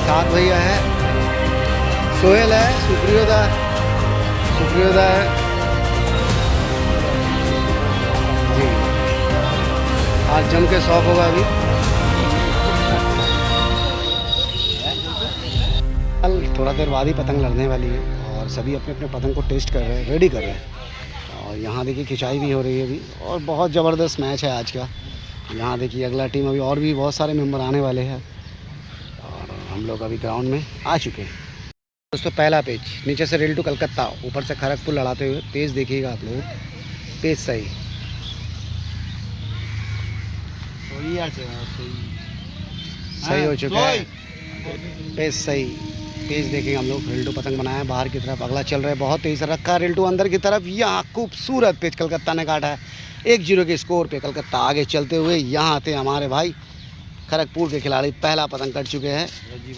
सात भैया है, सोहेल है, सुप्रियोदा है जी। आज जम के शौक होगा अभी। कल थोड़ा देर बाद ही पतंग लड़ने वाली है और सभी अपने अपने पतंग को टेस्ट कर रहे हैं, रेडी कर रहे हैं। और यहाँ देखिए खिंचाई भी हो रही है अभी और बहुत ज़बरदस्त मैच है आज का। यहाँ देखिए अगला टीम अभी और भी बहुत सारे मेंबर आने वाले हैं और हम लोग अभी ग्राउंड में आ चुके हैं। दोस्तों पहला पेज नीचे से रेल टू कलकत्ता, ऊपर से खड़गपुर लड़ाते हुए पेज देखिएगा आप लोग। पेज सही हो चुका है, पेज सही। पेज देखेंगे हम लोग। रेल टू पतंग बनाया है बाहर की तरफ, अगला चल रहा है बहुत तेज से रखा रेल टू अंदर की तरफ। यहाँ खूबसूरत पेज कलकत्ता ने काटा है 1-0 के स्कोर पे। कलकत्ता आगे चलते हुए यहाँ थे हमारे भाई खड़गपुर के खिलाड़ी, पहला पतंग कट चुके हैं।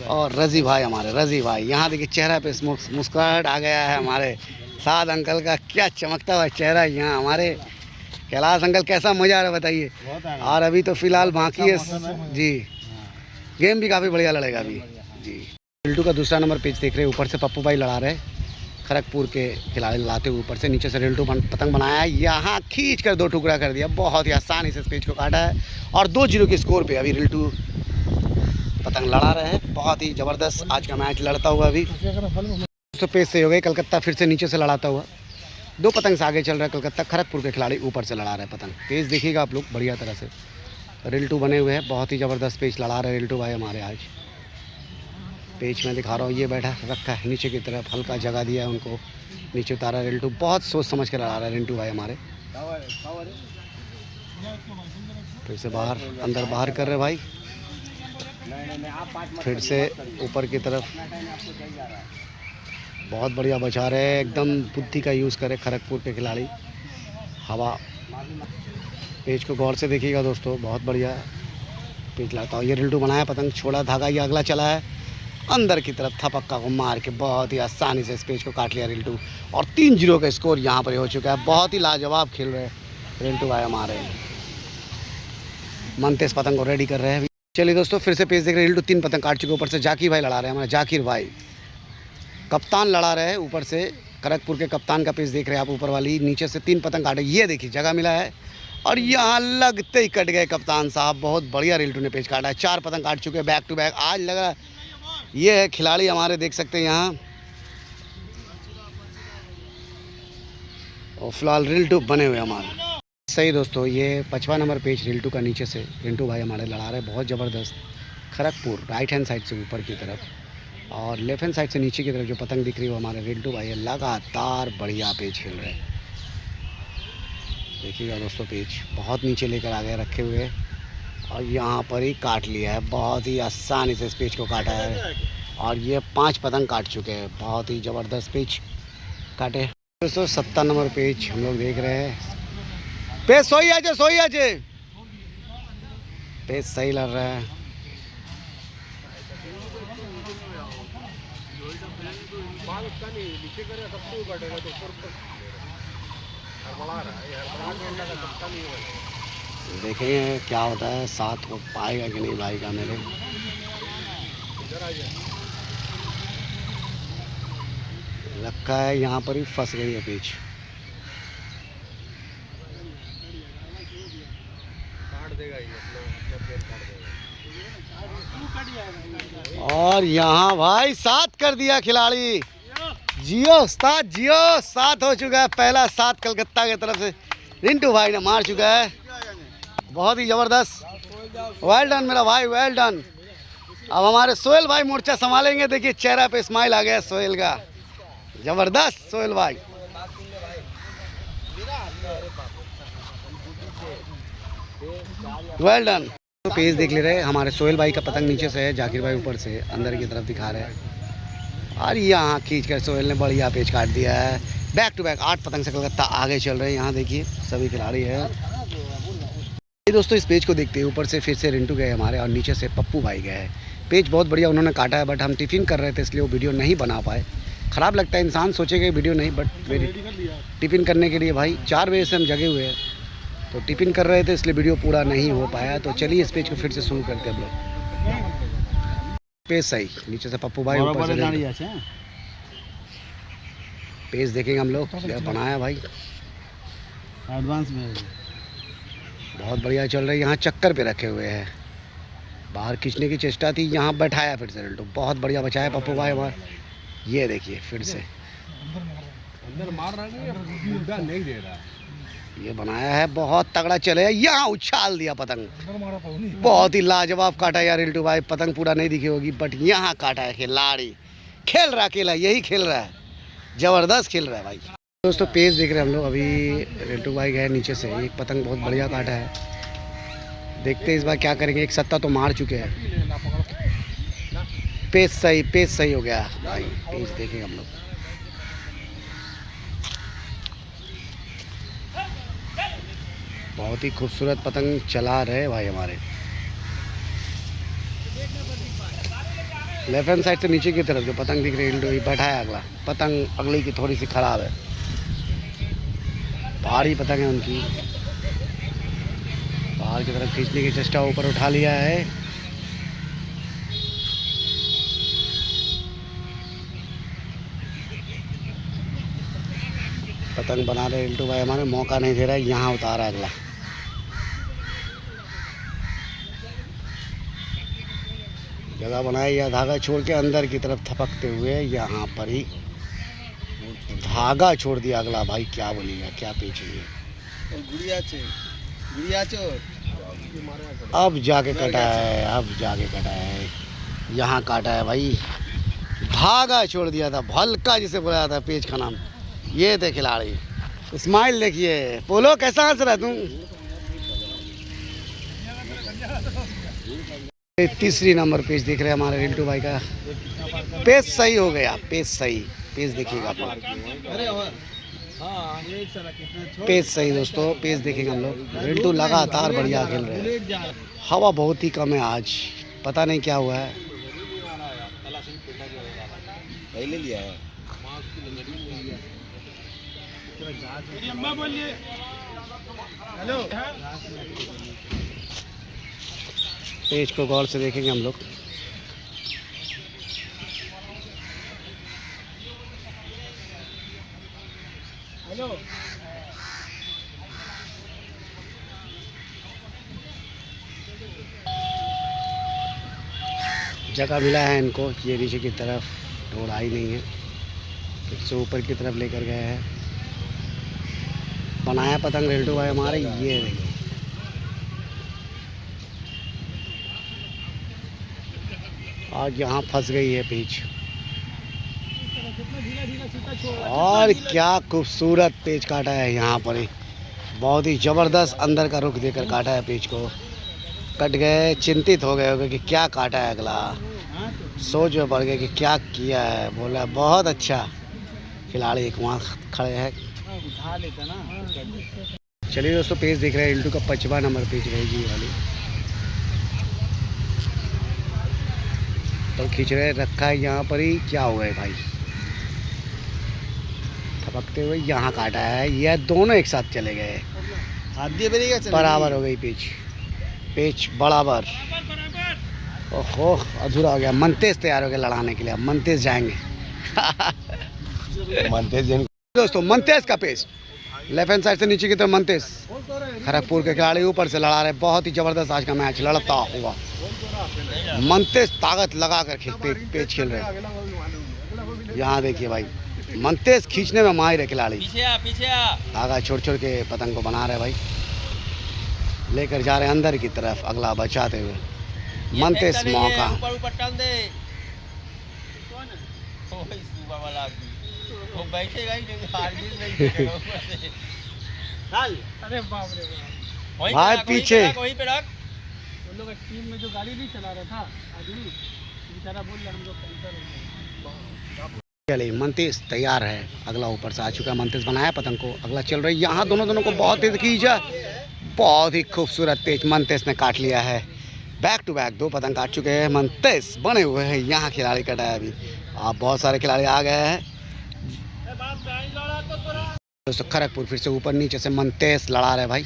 और रजी भाई हमारे रजी भाई, यहाँ देखिए चेहरा पे मुस्कुराहट आ गया है हमारे साद अंकल का। क्या चमकता हुआ चेहरा यहाँ हमारे कैलाश अंकल, कैसा मजा आ रहा है बताइए। और अभी तो फिलहाल बाकी है जी, गेम भी काफ़ी बढ़िया लड़ेगा अभी जी। बिल्टू का दूसरा नंबर पेज देख रहे हैं, ऊपर से पप्पू भाई लड़ा रहे, खड़गपुर के खिलाड़ी लड़ाते हुए ऊपर से। नीचे से रेल टू पतंग बनाया है, यहाँ खींच कर 2 टुकड़ा कर दिया, बहुत ही आसानी से इस पेज को काटा है। और 2-0 के स्कोर पे अभी रेल टू पतंग लड़ा रहे हैं। बहुत ही ज़बरदस्त आज का मैच लड़ता हुआ अभी। तो पेज से हो गए, कलकत्ता फिर से नीचे से लड़ाता हुआ 2 पतंग से आगे चल रहा है कलकत्ता। खड़गपुर के खिलाड़ी ऊपर से लड़ा रहे पतंग। पेज देखिएगा आप लोग बढ़िया तरह से, रेल टू बने हुए हैं, बहुत ही ज़बरदस्त पेज लड़ा रहे रेल टू भाई हमारे। आज पेज में दिखा रहा हूँ, ये बैठा रखा है नीचे की तरफ, हल्का जगह दिया है उनको, नीचे उतारा रेल टू। बहुत सोच समझ कर लड़ा रहा है रेल टू भाई हमारे। फिर से बाहर अंदर बाहर कर रहे भाई, फिर से ऊपर की तरफ, बहुत बढ़िया बचा रहे हैं, एकदम बुद्धि का यूज़ करे खड़गपुर के खिलाड़ी। हवा पेज को गौर से देखिएगा दोस्तों, बहुत बढ़िया पेज लाता हूँ। ये रेल टू बनाया, पतंग छोड़ा धागा, ये अगला चला है अंदर की तरफ, था पक्का को मार के बहुत ही आसानी से इस पेज को काट लिया रेल टू। और 3-0 का स्कोर यहाँ पर हो चुका है। बहुत ही लाजवाब खेल रहे हैं रेल टू भाई हमारे। मनते इस पतंग को रेडी कर रहे हैं। चलिए दोस्तों फिर से पेज देख रहे हैं, रेल टू 3 पतंग काट चुके, ऊपर से जाकिर भाई लड़ा रहे हैं, हमारे जाकिर भाई कप्तान लड़ा रहे हैं। ऊपर से खड़गपुर के कप्तान का पेज देख रहे हैं आप, ऊपर वाली नीचे से 3 पतंग काटे, ये देखिए जगह मिला है और यहाँ लगते ही कट गए कप्तान साहब। बहुत बढ़िया रेल टू ने पेज काटा है, 4 पतंग काट चुके हैं बैक टू बैक। आज लगा ये है खिलाड़ी हमारे, देख सकते हैं यहाँ। और फिलहाल रेल टू बने हुए हमारे सही दोस्तों। ये 55 नंबर पेज रेल टू का नीचे से रिंटू भाई हमारे लड़ा रहे, बहुत ज़बरदस्त। खड़गपुर राइट हैंड साइड से ऊपर की तरफ और लेफ्ट हैंड साइड से नीचे की तरफ जो पतंग दिख रही है वो हमारे रिंटू भाई लगातार बढ़िया पेज खेल रहे हैं। देखिएगा दोस्तों पेज बहुत नीचे लेकर आ गए रखे हुए और यहाँ पर ही काट लिया है, बहुत ही आसानी से इस पेज को काटा है। और ये 5 पतंग काट चुके हैं, बहुत ही ज़बरदस्त पेज काटे दोस्तों। 70 नंबर पेज हम लोग देख रहे हैं, पेज सोई आजे पेज सही लड़ रहा है। देखेंगे क्या होता है, साथ हो पाएगा कि नहीं भाई का मेरे। रखा है यहाँ पर ही फंस गई है पेच। और यहाँ भाई 7 कर दिया खिलाड़ी, जियो उस्ताद जियो। 7 हो चुका है, पहला 7 कलकत्ता की तरफ से रिंटू भाई ने मार चुका है। बहुत ही ज़बरदस्त, वेल डन मेरा भाई, वेल डन। अब हमारे सोहेल भाई मोर्चा संभालेंगे, देखिए चेहरा पे स्माइल आ गया सोहेल का, ज़बरदस्त सोहेल भाई। Well done. तो पेज देख ले रहे हैं, हमारे सोहेल भाई का पतंग नीचे से है, जाकिर भाई ऊपर से अंदर की तरफ दिखा रहे हैं। और यहाँ खींच कर सोहेल ने बढ़िया पेज काट दिया है। बैक टू बैक 8 पतंग से कलकत्ता आगे चल रहे हैं। यहाँ देखिए सभी खिलाड़ी हैं। ये दोस्तों इस पेज को देखते हैं, ऊपर से फिर से रिंटू गए हमारे और नीचे से पप्पू भाई गए हैं। पेज बहुत बढ़िया उन्होंने काटा है, बट हम टिफ़िन कर रहे थे इसलिए वो वीडियो नहीं बना पाए। ख़राब लगता है, इंसान सोचेगा वीडियो नहीं, बट मेरी टिफ़िन करने के लिए भाई 4 बजे से हम जगे हुए हैं, तो टिफिन कर रहे थे इसलिए वीडियो पूरा नहीं हो पाया। तो चलिए इस पेज को फिर से शुरू करते हैं हम लोग। पेज सही, नीचे से पप्पू भाई, ऊपर से पेज देखेंगे हम लोग। बनाया भाई एडवांस में बहुत बढ़िया चल रहा है। यहाँ चक्कर पे रखे हुए हैं, बाहर खींचने की चेष्टा थी, यहाँ बैठाया फिर से रिल्टू। बहुत बढ़िया बचाया पप्पू भाई हमारा। ये देखिए फिर से अंदर मार रहा है, नहीं दे रहा। ये बनाया है, बहुत तगड़ा चले। यहाँ उछाल दिया पतंग, बहुत ही लाजवाब काटा यार रिल्टू भाई। पतंग पूरा नहीं दिखी होगी बट यहाँ काटा है। खिलाड़ी खेल रहा, अकेला यही खेल रहा है, ज़बरदस्त खेल रहा है भाई। दोस्तों पेज देख रहे हैं हम लोग। अभी रिल्टू भाई गए नीचे से, एक पतंग बहुत बढ़िया काटा है। देखते हैं इस बार क्या करेंगे। एक सत्ता तो मार चुके हैं। पेज सही हो गया भाई। पेज देखेंगे हम लोग। बहुत ही खूबसूरत पतंग चला रहे भाई हमारे। लेफ्ट हैंड साइड से नीचे की तरफ जो पतंग दिख रही है बैठा है। अगला पतंग अगली की थोड़ी सी ख़राब है, भारी पतंग है उनकी। बाहर की तरफ खींचने की चेष्टा, ऊपर उठा लिया है। पतंग बना रहे रिल्टू भाई हमारे, मौका नहीं दे रहा है। यहाँ उतारा अगला। जगह बनाया, या धागा छोड़ के अंदर की तरफ थपकते हुए यहाँ पर ही धागा छोड़ दिया अगला। भाई क्या बोलिएगा, क्या पीछे अब जाके कटा है, यहाँ काटा है भाई। धागा छोड़ दिया था, भलका जिसे बुलाया था पेज का नाम। ये थे खिलाड़ी, स्माइल देखिए। बोलो कैसा हंस रहा तुम। तीसरी नंबर पेज दिख रहे हैं हमारे रिल्टू भाई का। पेज सही हो गया, पेज सही। पेज देखिएगा आप लोग, पेज सही दोस्तों। पेज देखेंगे हम लोग। रिल्टू लगातार बढ़िया खेल रहे हैं। हवा बहुत ही कम है आज, पता नहीं क्या हुआ है। पहले लिया है। हेलो, पेज को गौर से देखेंगे हम लोग। हेलो, जगह मिला है इनको। ये नीचे की तरफ रोड आई नहीं है, फिर से ऊपर की तरफ लेकर गए हैं। बनाया पतंग रिल्टू भाई हमारे। ये देखिए आज यहाँ फंस गई है पेज। और क्या खूबसूरत पेज काटा है यहाँ पर ही। बहुत ही ज़बरदस्त अंदर का रुख देकर काटा है पेज को। कट गए, चिंतित हो गए होंगे कि क्या काटा है अगला। सोच में पड़ गए कि क्या किया है। बोला बहुत अच्छा। खिलाड़ी एक वहाँ खड़े हैं। चलिए दोस्तों पेज देख रहे हैं। रिल्टू का 55 नंबर पेज रहेगी ये वाली। तो खींच रहे रखा है यहाँ पर ही। क्या हुआ है भाई, थपकते हुए यहाँ काटा है। ये दोनों एक साथ चले गए, बराबर हो गई पेच बराबर। ओहो अधूरा हो गया। मंतेश तैयार हो गया लड़ाने के लिए। अब मंतेश जाएंगे। मंतेश दोस्तों, मंतेश का पेज लेफ्ट हैंड साइड से नीचे की तरफ। मंतेश खड़गपुर के खिलाड़ी ऊपर से लड़ा रहे। बहुत ही ज़बरदस्त आज का मैच लड़ता हुआ। मंतेश ताकत लगा कर पेज खेल रहे हैं। यहाँ देखिए भाई, मंतेश खींचने में माहिर है खिलाड़ी। पीछे धागा छोड़ के पतंग को बना रहे भाई। लेकर जा रहे हैं अंदर की तरफ अगला बचाते हुए। मंतेश मौका ऊपर टांग दे। वो बैठेगा ही नहीं, अरे बाप रे बाप। भाई पीछे वहीं पे रख। उन लोग टीम में जो गाड़ी नहीं चला रहा था आदमी, बेचारा बोल रहा हम लोग कैंसर हो गए। चलिए मंतेश तैयार है। अगला ऊपर से आ चुका है। मंतेश बनाया पतंग को, अगला चल रही है। यहाँ दोनों को बहुत तेज खींचा। बहुत ही खूबसूरत पेच मंतेश ने काट लिया है। बैक टू बैक 2 पतंग काट चुके हैं मंतेश। बने हुए हैं यहाँ खिलाड़ी कटा है अभी। आप बहुत सारे खिलाड़ी आ गए हैं दोस्तों। खड़गपुर फिर से ऊपर नीचे से मंतेश लड़ा रहे भाई।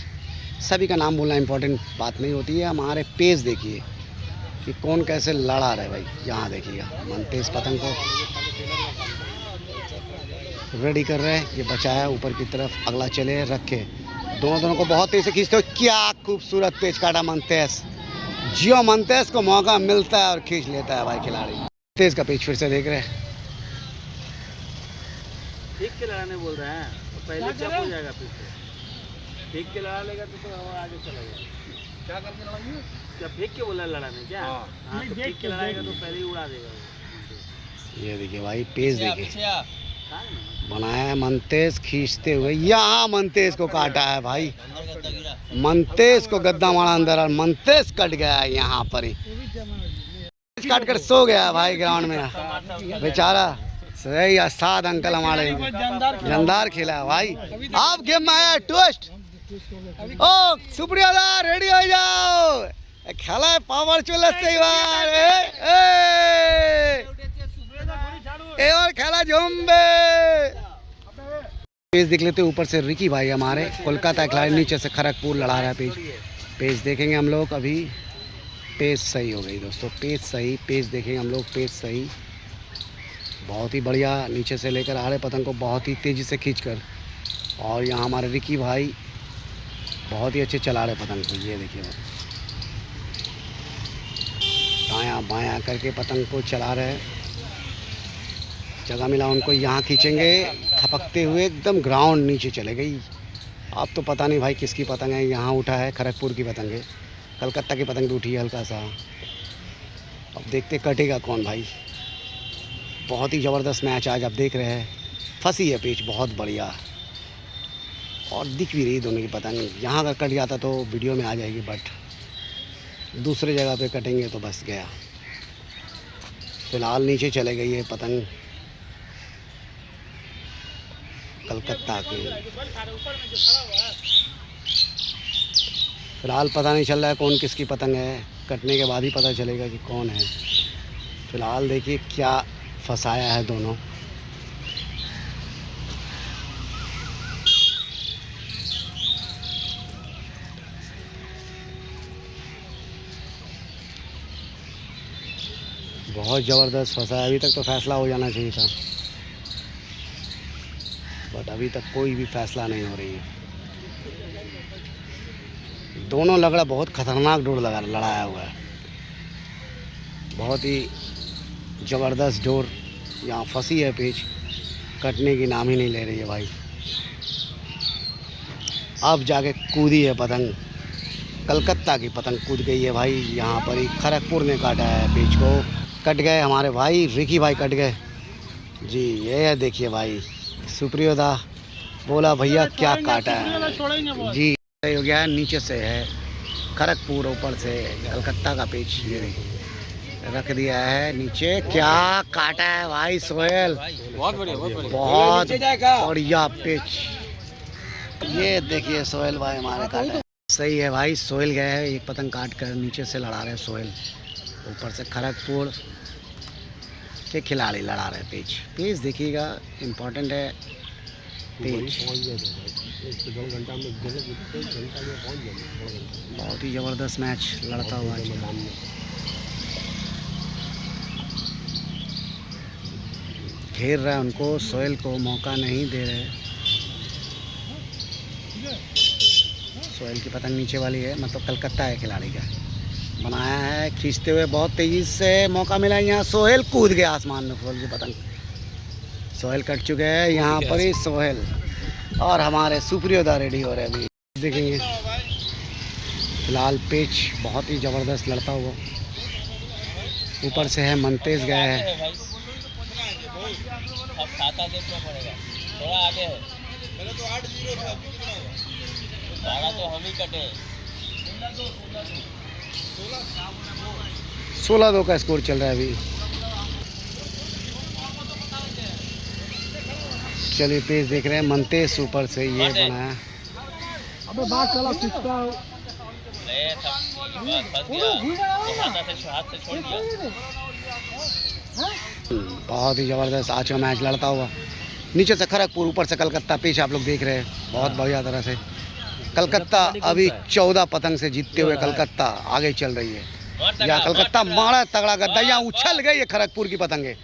सभी का नाम बोलना इम्पोर्टेंट बात नहीं होती है। हमारे पेज देखिए कि कौन कैसे लड़ा रहे भाई। यहाँ देखिएगा मनतेज पतंग को रेडी कर रहे हैं। ये बचा है ऊपर की तरफ, अगला चले रखे। दोनों को बहुत तेज से खींचते हो। क्या खूबसूरत पेज काटा मनतेज। जियो मनतेज को मौका मिलता है और खींच लेता है भाई खिलाड़ी। तेज का पेज फिर से देख रहे हैं। ठीक के लड़ाने बोल रहे हैं तो पहले क्या हो जाएगा पीछे। ठीक के लड़ा लेगा तो आगे चला जाएगा। क्या करके लड़ाएंगे? क्या फेंक के बोला लड़ाने क्या? हाँ तो फेंक के लड़ाएगा तो पहले ही उड़ा देगा। ये देखिए भाई पेज देखिए बनाया है मनतेज खींचते हुए। यहाँ मनतेज को काटा है भाई। मनतेज को गद्दा मारा अंदर और मनतेज कट गया है यहाँ पर ही। काट कर सो गया भाई ग्राउंड में बेचारा। सही 7 अंकल हमारे जानदार खेला है भाई। आप गेम में आया ट्विस्ट। ओ सुप्रिया दा रेडी हो जाओ। खेला है पावर चुलस से बार ए और खेला जोम्बे। पेज देख लेते ऊपर से रिकी भाई हमारे कोलकाता खिलाड़ी, नीचे से खड़गपुर लड़ा रहा है पेज। पेज देखेंगे हम लोग अभी। पेज सही हो गई दोस्तों, पेज सही। पेज देखेंगे हम लोग, पेज सही। बहुत ही बढ़िया नीचे से लेकर आ रहे पतंग को बहुत ही तेज़ी से खींचकर। और यहाँ हमारे रिकी भाई बहुत ही अच्छे चला रहे पतंग को। ये देखिए दायां बायां करके पतंग को चला रहे हैं। जगह मिला उनको यहाँ खींचेंगे खपकते हुए एकदम ग्राउंड नीचे चले गई। अब तो पता नहीं भाई किसकी पतंग है। यहाँ उठा है खड़गपुर की पतंग है, कलकत्ता की पतंग भी उठी है हल्का सा। अब देखते कटेगा कौन भाई। बहुत ही ज़बरदस्त मैच आज आप देख रहे हैं। फंसी है पिच बहुत बढ़िया और दिख भी रही दोनों की पतंग। यहाँ अगर कट जाता तो वीडियो में आ जाएगी, बट दूसरे जगह पे कटेंगे तो बस गया। फिलहाल नीचे चले गई है पतंग कलकत्ता के। फिलहाल पता नहीं चल रहा है कौन किसकी पतंग है। कटने के बाद ही पता चलेगा कि कौन है। फिलहाल देखिए क्या फंसाया है दोनों। बहुत ज़बरदस्त फंसा है। अभी तक तो फैसला हो जाना चाहिए था, बट अभी तक कोई भी फैसला नहीं हो रही है। दोनों लगड़ा बहुत खतरनाक डोर लड़ाया हुआ है। बहुत ही ज़बरदस्त डोर यहाँ फंसी है पेच। कटने की नाम ही नहीं ले रही है भाई। अब जाके कूदी है पतंग। कलकत्ता की पतंग कूद गई है भाई। यहाँ पर ही खड़गपुर ने काटा है पेच को। कट गए हमारे भाई रिकी भाई, कट गए जी। ये देखिए भाई सुप्रियोदा बोला भैया क्या काटा है जी। सही हो गया है। नीचे से है खड़गपुर, ऊपर से कलकत्ता का पेच ये रख दिया है नीचे। क्या काटा है भाई सोहेल। बहुत बढ़िया पेच। ये देखिए सोहेल भाई हमारे काटा है। सही है भाई। सोहेल गए हैं एक पतंग काट कर। नीचे से लड़ा रहे सोहेल, ऊपर से खड़गपुर के खिलाड़ी लड़ा रहे पेच। पेच देखिएगा इम्पोर्टेंट है पेच। बहुत ही ज़बरदस्त मैच लड़ता हुआ है। घेर रहा है उनको, सोहेल को मौका नहीं दे रहे। सोहेल की पतंग नीचे वाली है, मतलब कलकत्ता है खिलाड़ी का। बनाया है खींचते हुए बहुत तेज़ी से। मौका मिला यहाँ, सोहेल कूद गया आसमान में। सोहेल की पतंग, सोहेल कट चुके हैं यहाँ पर ही सोहेल। और हमारे सुप्रियोदा रेडी हो रहे हैं अभी देखेंगे। फिलहाल पेच बहुत ही ज़बरदस्त लड़ता हुआ। ऊपर से है मनतेज गए हैं। खाता देखना पड़ेगा, थोड़ा आगे है। पहले तो 8-0 था, भाड़ा तो हम ही कटे। 16-2 का स्कोर चल रहा है अभी। चलिए पेज देख रहे हैं मनतेज ऊपर से ये बनाया। अबे बात चला किसका बहुत ही ज़बरदस्त आज का मैच लड़ता हुआ। नीचे से खड़गपुर, ऊपर से कलकत्ता। पेच आप लोग देख रहे हैं बहुत बढ़िया तरह से। कलकत्ता अभी 14 पतंग से जीतते हुए कलकत्ता आगे चल रही है। यहाँ कलकत्ता मारा तगड़ा गद्दा, यहाँ उछल गई है खड़गपुर की पतंगे।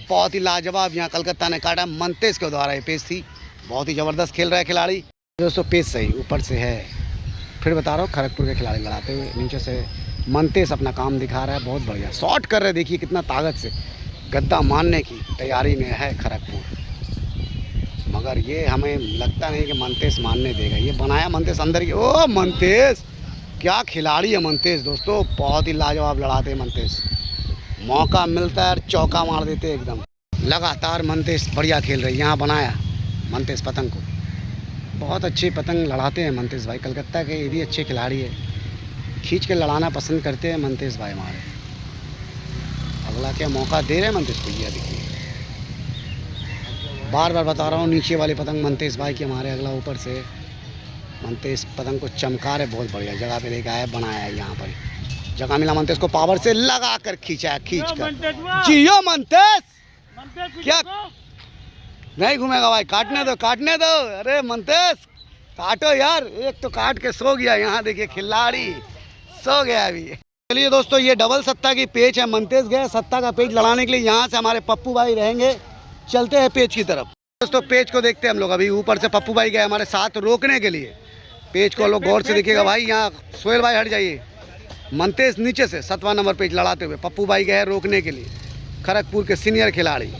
बहुत ही लाजवाब यहाँ कलकत्ता ने काटा। मनतेज के द्वारा ये पेश थी, बहुत ही ज़बरदस्त खेल रहा है खिलाड़ी दोस्तों। पेश सही ऊपर से है, फिर बता रहा हूँ खड़गपुर के खिलाड़ी लड़ाते हुए। नीचे से मनतेज अपना काम दिखा रहा है, बहुत बढ़िया शॉट कर रहे हैं। देखिए कितना ताकत से गद्दा मारने की तैयारी में है खड़गपुर, मगर ये हमें लगता नहीं कि मनतेज मारने देगा। ये बनाया मनतेज अंदर की। ओ मनतेज क्या खिलाड़ी है मनतेज दोस्तों, बहुत ही लाजवाब लड़ाते हैं मनतेज। मौका मिलता है और चौका मार देते हैं एकदम। लगातार मनतेज बढ़िया खेल रही है। यहाँ बनाया मनतेज पतंग को, बहुत अच्छे पतंग लड़ाते हैं मनतेज भाई। कलकत्ता के ये भी अच्छे खिलाड़ी है, खींच के लड़ाना पसंद करते हैं मनतेज भाई हमारे। अगला क्या मौका दे रहे हैं मनतेज को, ये देखिए बार बार बता रहा हूँ। नीचे वाली पतंग मनतेज भाई की हमारे, अगला ऊपर से मनतेज पतंग को चमका रहे, बहुत बढ़िया जगह पे लेके आया, बनाया है। यहाँ पर जगह मिला मनतेज को, पावर से लगा कर खींचा, खींच कर जियो मनतेज। क्या नहीं घूमेगा भाई, काटने दो काटने दो। अरे मनतेज काटो यार, एक तो काट के सो गया। यहाँ देखिए खिलाड़ी सो गया अभी। चलिए दोस्तों, ये डबल सत्ता की पेच है। मनतेज गए सत्ता का पेच लड़ाने के लिए, यहाँ से हमारे पप्पू भाई रहेंगे। चलते हैं पेच की तरफ दोस्तों। पेच को देखते हैं हम लोग। अभी ऊपर से पप्पू भाई गए हमारे साथ रोकने के लिए। पेच को लोग गौर से देखिएगा भाई। यहाँ सोहेल भाई हट जाइए। मनतेज नीचे से 7वां नंबर पेच लड़ाते हुए पप्पू भाई गए रोकने के लिए, खड़गपुर के सीनियर खिलाड़ी।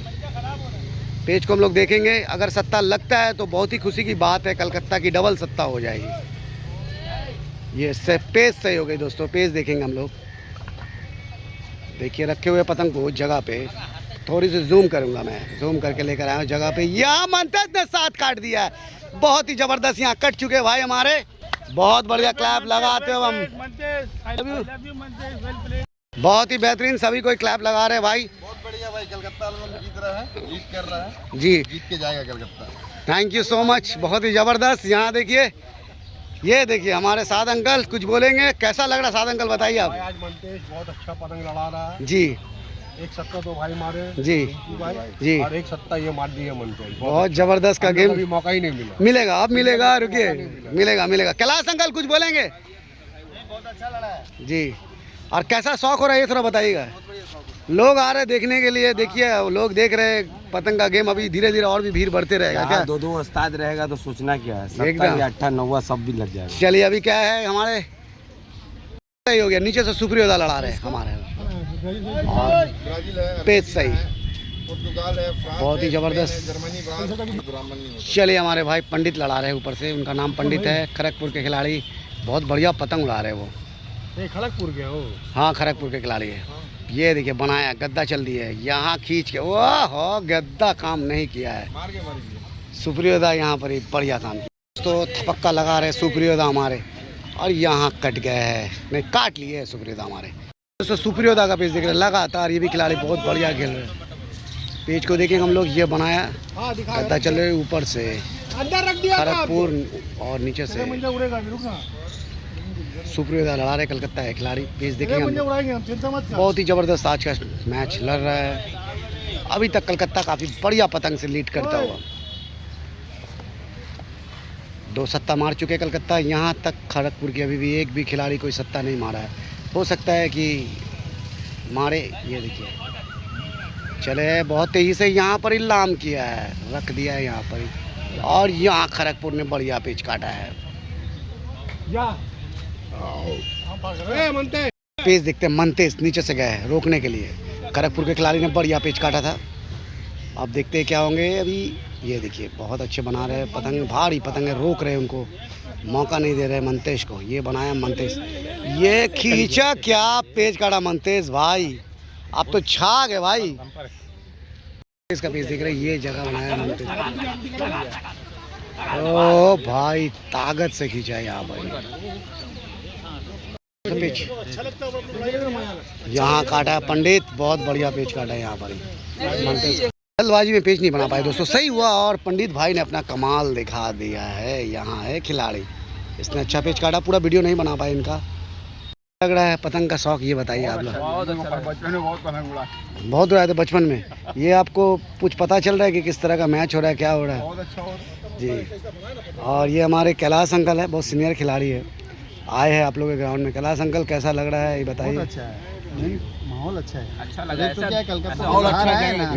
पेच को हम लोग देखेंगे, अगर सत्ता लगता है तो बहुत ही खुशी की बात है, कलकत्ता की डबल सत्ता हो जाएगी। ये से पेच सही हो गई दोस्तों। पेच देखेंगे हम लोग। देखिए रखे हुए पतंग को जगह पे, थोड़ी सी जूम करूंगा मैं, जूम करके लेकर आया हूँ जगह पे। यहाँ मनतेज ने साथ काट दिया है, बहुत ही जबरदस्त यहाँ कट चुके भाई हमारे। बहुत बढ़िया क्लैप लगाते हो हम, बहुत ही बेहतरीन। सभी कोई क्लैप लगा रहे हैं भाई, बहुत बढ़िया भाई। कलकत्ता जीत रहा है, जीत कर रहा है जी, जीत के जाएगा Calcutta. Thank you so much, बहुत ही ज़बरदस्त। यहाँ देखिए, ये देखिए हमारे साथ अंकल कुछ बोलेंगे। कैसा लग रहा साथ अंकल, बताइए आप। आज मनतेज बहुत अच्छा पतंग लड़ा रहा है जी। एक सत्ता तो भाई मारे जी भाई जी, और एक सत्ता ये मार दी है मनतेज। बहुत ज़बरदस्त का गेम। अभी मौका ही नहीं मिला। मिलेगा अब, मिलेगा, रुकिए, मिलेगा मिलेगा। कैलाश अंकल कुछ बोलेंगे? बहुत अच्छा लड़ा है जी। और कैसा शौक हो रहा है ये थोड़ा बताइएगा। लोग आ रहे हैं देखने के लिए, देखिए लोग देख रहे हैं पतंग का गेम। अभी धीरे धीरे और भी भीड़ बढ़ते रहेगा क्या? दो उस्ताद रहेगा तो सोचना क्या है, एकदम 8 9 सब भी लग जाएगा। चलिए अभी क्या है हमारे सही हो गया। नीचे से सुप्रियोदा लड़ा रहे हैं हमारे, ब्राजील है, पेच सही, पुर्तगाल है, फ्रांस बहुत ही है, जबरदस्त। स्पेन है, जर्मनी ब्राह्मण नहीं होता। चलिए हमारे भाई पंडित लड़ा रहे हैं ऊपर से, उनका नाम पंडित है, खड़गपुर के खिलाड़ी। बहुत बढ़िया पतंग उड़ा रहे हैं वो। खड़गपुर के हो? हाँ खड़गपुर के खिलाड़ी है। ये देखिए बनाया, गद्दा चल दी है यहाँ खींच के। वाह हो, गद्दा काम नहीं किया है मार के मार दिया। सुप्रियोदा यहाँ पर ही बढ़िया काम किया। तो थपक्का लगा रहे सुप्रियोदा हमारे, और यहाँ कट गए हैं, नहीं काट लिए है सुप्रियोदा हमारे। दोस्तों सुप्रियोदा का पेज देख रहे हैं लगातार। ये भी खिलाड़ी बहुत बढ़िया खेल रहे हैं। पेज को देखेंगे हम लोग। ये बनाया गद्दा चल रहे ऊपर से खड़गपुर और नीचे से सुप्रियोदा लड़ा रहे कलकत्ता है खिलाड़ी। पेज देखेंगे हम लोग। बहुत ही ज़बरदस्त आज का मैच लड़ रहा है। अभी तक कलकत्ता काफ़ी बढ़िया पतंग से लीड करता हुआ। 2 सत्ता मार चुके कलकत्ता। यहाँ तक खड़गपुर की अभी भी एक भी खिलाड़ी कोई सत्ता नहीं मारा है। हो सकता है कि मारे। ये देखिए चले बहुत तेज़ी से यहाँ पर ही लाम किया है, रख दिया है यहाँ पर ही। और यहाँ खड़गपुर ने बढ़िया पेच काटा है। पेच देखते हैं मनतेज नीचे से गए हैं रोकने के लिए। खड़गपुर के खिलाड़ी ने बढ़िया पेच काटा था। अब देखते हैं क्या होंगे। अभी ये देखिए बहुत अच्छे बना रहे हैं पतंग, भारी पतंग है, रोक रहे हैं उनको, मौका नहीं दे रहे मनतेज को। ये बनाया मनतेज, ये खींचा क्या पेच काटा मनतेज भाई। आप तो छा गए भाई। इसका पेच देख रहे हैं, ये जगह बनाया मनतेज। ओ भाई ताकत से खींचा है यहाँ भाई पेच। यहाँ काटा है पंडित, बहुत बढ़िया पेच काटा है यहाँ पर मनतेज। जल्दबाजी में पेच नहीं बना पाए दोस्तों, सही हुआ। और पंडित भाई ने अपना कमाल दिखा दिया है। यहाँ है खिलाड़ी, इसने अच्छा पेच काटा। पूरा वीडियो नहीं बना पाए इनका। लग रहा है पतंग का शौक, ये बताइए आप लोग। बचपन में बहुत पतंग उड़ा, बहुत उड़ाए थे बचपन में। ये आपको कुछ पता चल रहा है कि किस तरह का मैच हो रहा है, क्या हो रहा है? बहुत अच्छा हो रहा है। जी। और ये हमारे कैलाश अंकल है, बहुत सीनियर खिलाड़ी है, आए हैं आप लोग के ग्राउंड में। कैलाश अंकल कैसा लग रहा है ये बताइए। अच्छा है, नहीं माहौल अच्छा है। अच्छा लगा तो क्या कलकत्ता माहौल अच्छा है ना,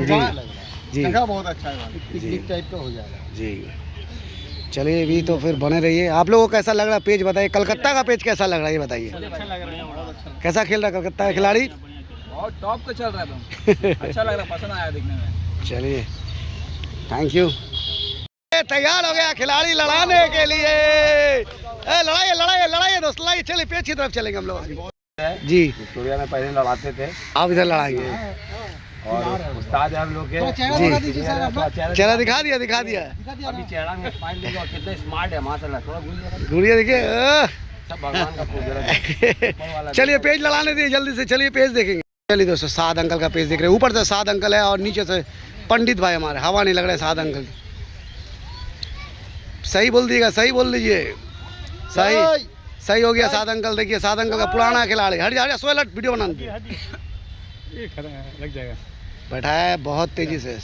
जी जगह बहुत अच्छा है, पिकनिक टाइप का हो जाएगा। जी। चलिए अभी तो फिर बने रहिए। आप लोगों को कैसा लग रहा है पेज बताइए, कलकत्ता का पेज कैसा लग रहा है ये बताइए। अच्छा लग रहा है, कैसा खेल रहा है कलकत्ता का खिलाड़ी? बहुत टॉप का चल रहा है तुम। अच्छा लग रहा है, पसंद आया देखने में। चलिए थैंक यू। तैयार हो गया खिलाड़ी लड़ाने के लिए। लड़ाइए लड़ाइए लड़ाइए दोस्त, लड़ाइए। चलिए पेज की तरफ चलेंगे हम लोग। जी विक्टोरिया में पहले लड़ाते थे आप इधर लड़ाएंगे। और उस्ताद है हम लोग के। जी चेहरा दिखा दिया अभी चेहरा में स्माइल देखो कितने स्मार्ट है माशाल्लाह। थोड़ा गुड़िया देखिए। सब भगवान का पूजा। चलिए पेज लड़ाने दिए जल्दी से, चलिए पेज देखेंगे। चलिए दोस्तों साद अंकल का पेज देख रहे हैं। ऊपर से साद अंकल है और नीचे से पंडित भाई हमारे। हवा नहीं लग रहा है साद अंकल। सही बोल दीजिएगा, सही बोल लीजिए। सही सही हो गया साद अंकल। देखिए साद अंकल का पुराना खिलाड़ी। हट जा सोलट वीडियो बनाने ये खड़ा है, लग जाएगा। बैठा है बहुत तेजी से।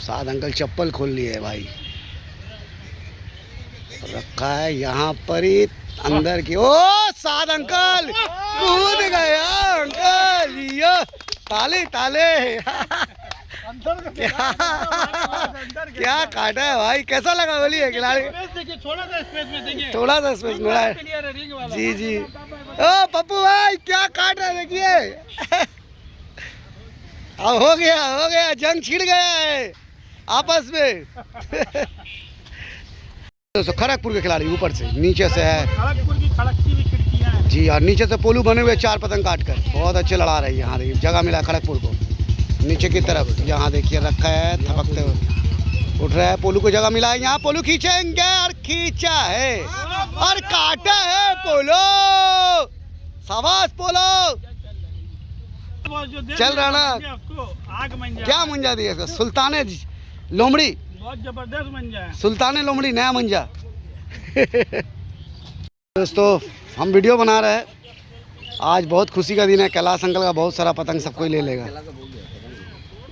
साद अंकल चप्पल खोल लिए है भाई, रखा है यहाँ पर ही अंदर की। ओ साद अंकल कूद गया अंकल, ये ताले ताले। क्या काटा है भाई, कैसा लगा बोलिए खिलाड़ी? थोड़ा सा स्पेस में देखिए, थोड़ा सा स्पेस मिला है। क्लियर है रिंग वाला। जी जी। ओ पप्पू भाई क्या काट रहा है देखिए। अब हो गया जंग छिड़ गया है आपस में। दोस्तों खड़गपुर के खिलाड़ी ऊपर से नीचे से है। खड़गपुर की खड़कती हुई खिड़कियां हैं। जी और नीचे से पोलू बने हुए 4 पतंग काट कर बहुत अच्छे लड़ा रहे हैं। यहाँ देखिए जगह मिला खड़गपुर को नीचे की तरफ। यहाँ देखिए रखा है थपकते हुए उठ रहा है। पोलू को जगह मिला है यहाँ। पोलू खींचेंगे और खींचा है और काटा है पोलो। शाबाश पोलो। चल रहा ना, आग मंजा, क्या मंजा दिया इसको? सुल्ताने लोमड़ी, बहुत जबरदस्त मंजा है। सुल्ताने लोमड़ी नया मंजा। दोस्तों हम वीडियो बना रहे हैं, आज बहुत खुशी का दिन है। कैलाश अंकल का बहुत सारा पतंग सब कोई ले लेगा।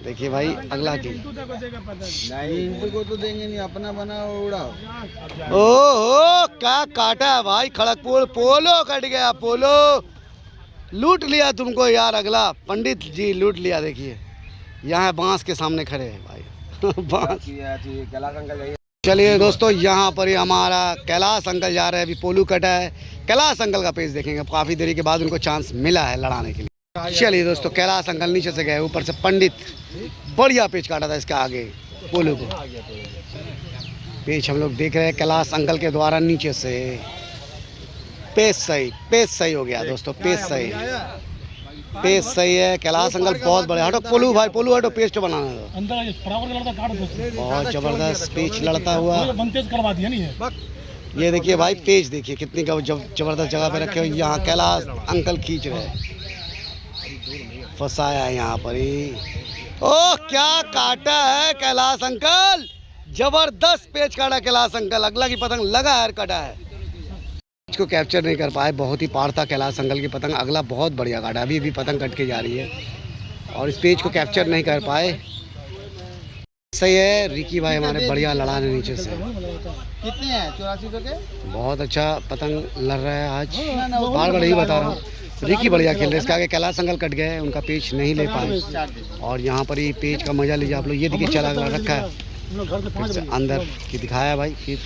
देखिए भाई अगला की नहीं इनको तो देंगे नहीं, अपना बना उड़ाओ। ओहो क्या काटा है भाई खड़गपुर। पोलो कट गया, पोलो लूट लिया तुमको यार। अगला पंडित जी लूट लिया। देखिए यहाँ बांस के सामने खड़े हैं भाई। बांस। चलिए दोस्तों यहाँ पर ही हमारा कैलाश अंकल जा रहे हैं। अभी पोलू कटा है। कैलाश अंकल का पेज देखेंगे। काफ़ी देरी के बाद उनको चांस मिला है लड़ाने के लिए। चलिए दोस्तों कैलाश अंकल नीचे से गए, ऊपर से पंडित बढ़िया पेज काटा था इसके आगे पोलू को। पेज हम लोग देख रहे हैं कैलाश अंकल के द्वारा नीचे से। पेज सही हो गया दोस्तों। पेज सही है। कैलाश अंकल बहुत बड़े। हटो पोलू भाई, पोलू हटो, पेज तो बनाना दो। बहुत जबरदस्त पेज लड़ता हुआ। ये देखिए भाई पेज देखिए कितनी जबरदस्त जगह पे रखे हुए। यहाँ कैलाश अंकल खींच रहे हैं। फंसाया है यहाँ पर ही। ओह क्या काटा है कैलाश अंकल, जबरदस्त पेच काटा कैलाश अंकल। अगला की पतंग लगा है कटा है, इसको कैप्चर नहीं कर पाए। बहुत ही पार था कैलाश अंकल की पतंग। अगला बहुत बढ़िया काटा, अभी भी पतंग कट के जा रही है और इस पेज को कैप्चर नहीं कर पाए। सही है रिकी भाई हमारे बढ़िया लड़ा रहे नीचे से। कितने हैं 8400 के? बहुत अच्छा पतंग लड़ रहा है आज। बार बार यही बता रहा हूँ रिकी बढ़िया खेल रहे हैं। इसके आगे कैलाश अंकल कट गए, उनका पेच नहीं ले पाए। और यहाँ पर ही पेच का मजा लीजिए आप लोग। ये देखिए चला गया रखा है, फिर से अंदर की दिखाया भाई, फिर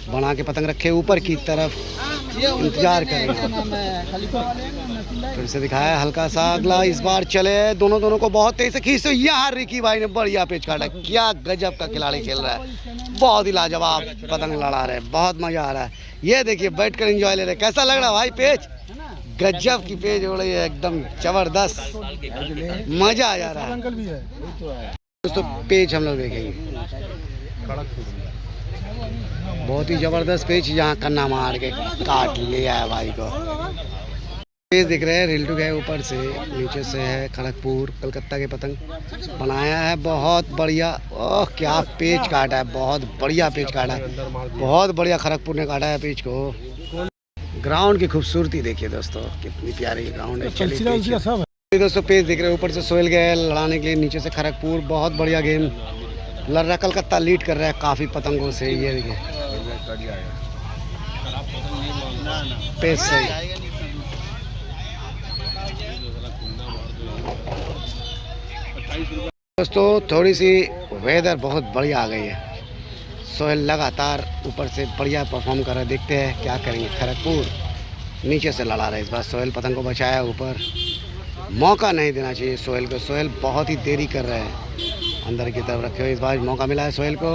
बना के पतंग रखे ऊपर की तरफ इंतजार कर रहे हैं। फिर से दिखाया हल्का सा। अगला इस बार चले दोनों को बहुत तेज से खींचते। यहाँ रिकी भाई ने बढ़िया पेच काटा। क्या गजब का खिलाड़ी खेल रहा है, बहुत ही लाजवाब पतंग लड़ा रहे हैं, बहुत मजा आ रहा है। ये देखिए बैठ कर एंजॉय ले रहे हैं। कैसा लग रहा है भाई पेच? गजब की पेज हो रही है, एकदम जबरदस्त, मजा आ जा रहा है। दोस्तों पेज हम लोग देखेंगे, बहुत ही जबरदस्त पेज। यहाँ कन्ना मार के काट लिया है भाई को। पेज दिख रहे हैं रिल्टू गए ऊपर से, नीचे से है खड़गपुर कलकत्ता के पतंग बनाया है बहुत बढ़िया। ओह क्या पेज काटा है, बहुत बढ़िया पेज काटा है, बहुत बढ़िया खड़गपुर ने काटा है पेज को। ग्राउंड की खूबसूरती देखिए दोस्तों, कितनी प्यारी ग्राउंड है। चलिए ये दोस्तों पेज देख रहे हो, ऊपर से सोहेल गए लड़ाने के लिए, नीचे से खड़गपुर। बहुत बढ़िया गेम लड़ रहा, कलकत्ता लीड कर रहा है काफ़ी पतंगों से। ये देखिए पेज सही। दोस्तों थोड़ी सी वेदर बहुत बढ़िया आ गई है। सोहेल लगातार ऊपर से बढ़िया परफॉर्म कर रहा है। देखते हैं क्या करेंगे। खड़गपुर नीचे से लड़ा रहा है इस बार। सोहेल पतंग को बचाया ऊपर। मौका नहीं देना चाहिए सोहेल को। सोहेल बहुत ही देरी कर रहे हैं, अंदर की तरफ रखे हुए। इस बार मौका मिला है सोहेल को।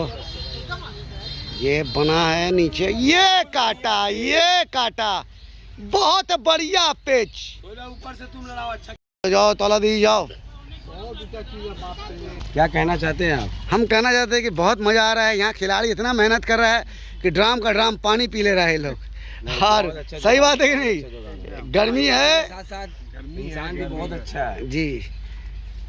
ये बना है नीचे, ये काटा। बहुत बढ़िया पिच। ऊपर से तुम लड़ाओ, अच्छा जाओ तौला दी जाओ। क्या कहना चाहते हैं आप? हम कहना चाहते हैं कि बहुत मज़ा आ रहा है। यहाँ खिलाड़ी इतना मेहनत कर रहा है कि ड्राम का ड्राम पानी पी ले रहा है लोग। और सही बात है कि नहीं? गर्मी है, साथ साथ इंसान भी बहुत अच्छा है जी।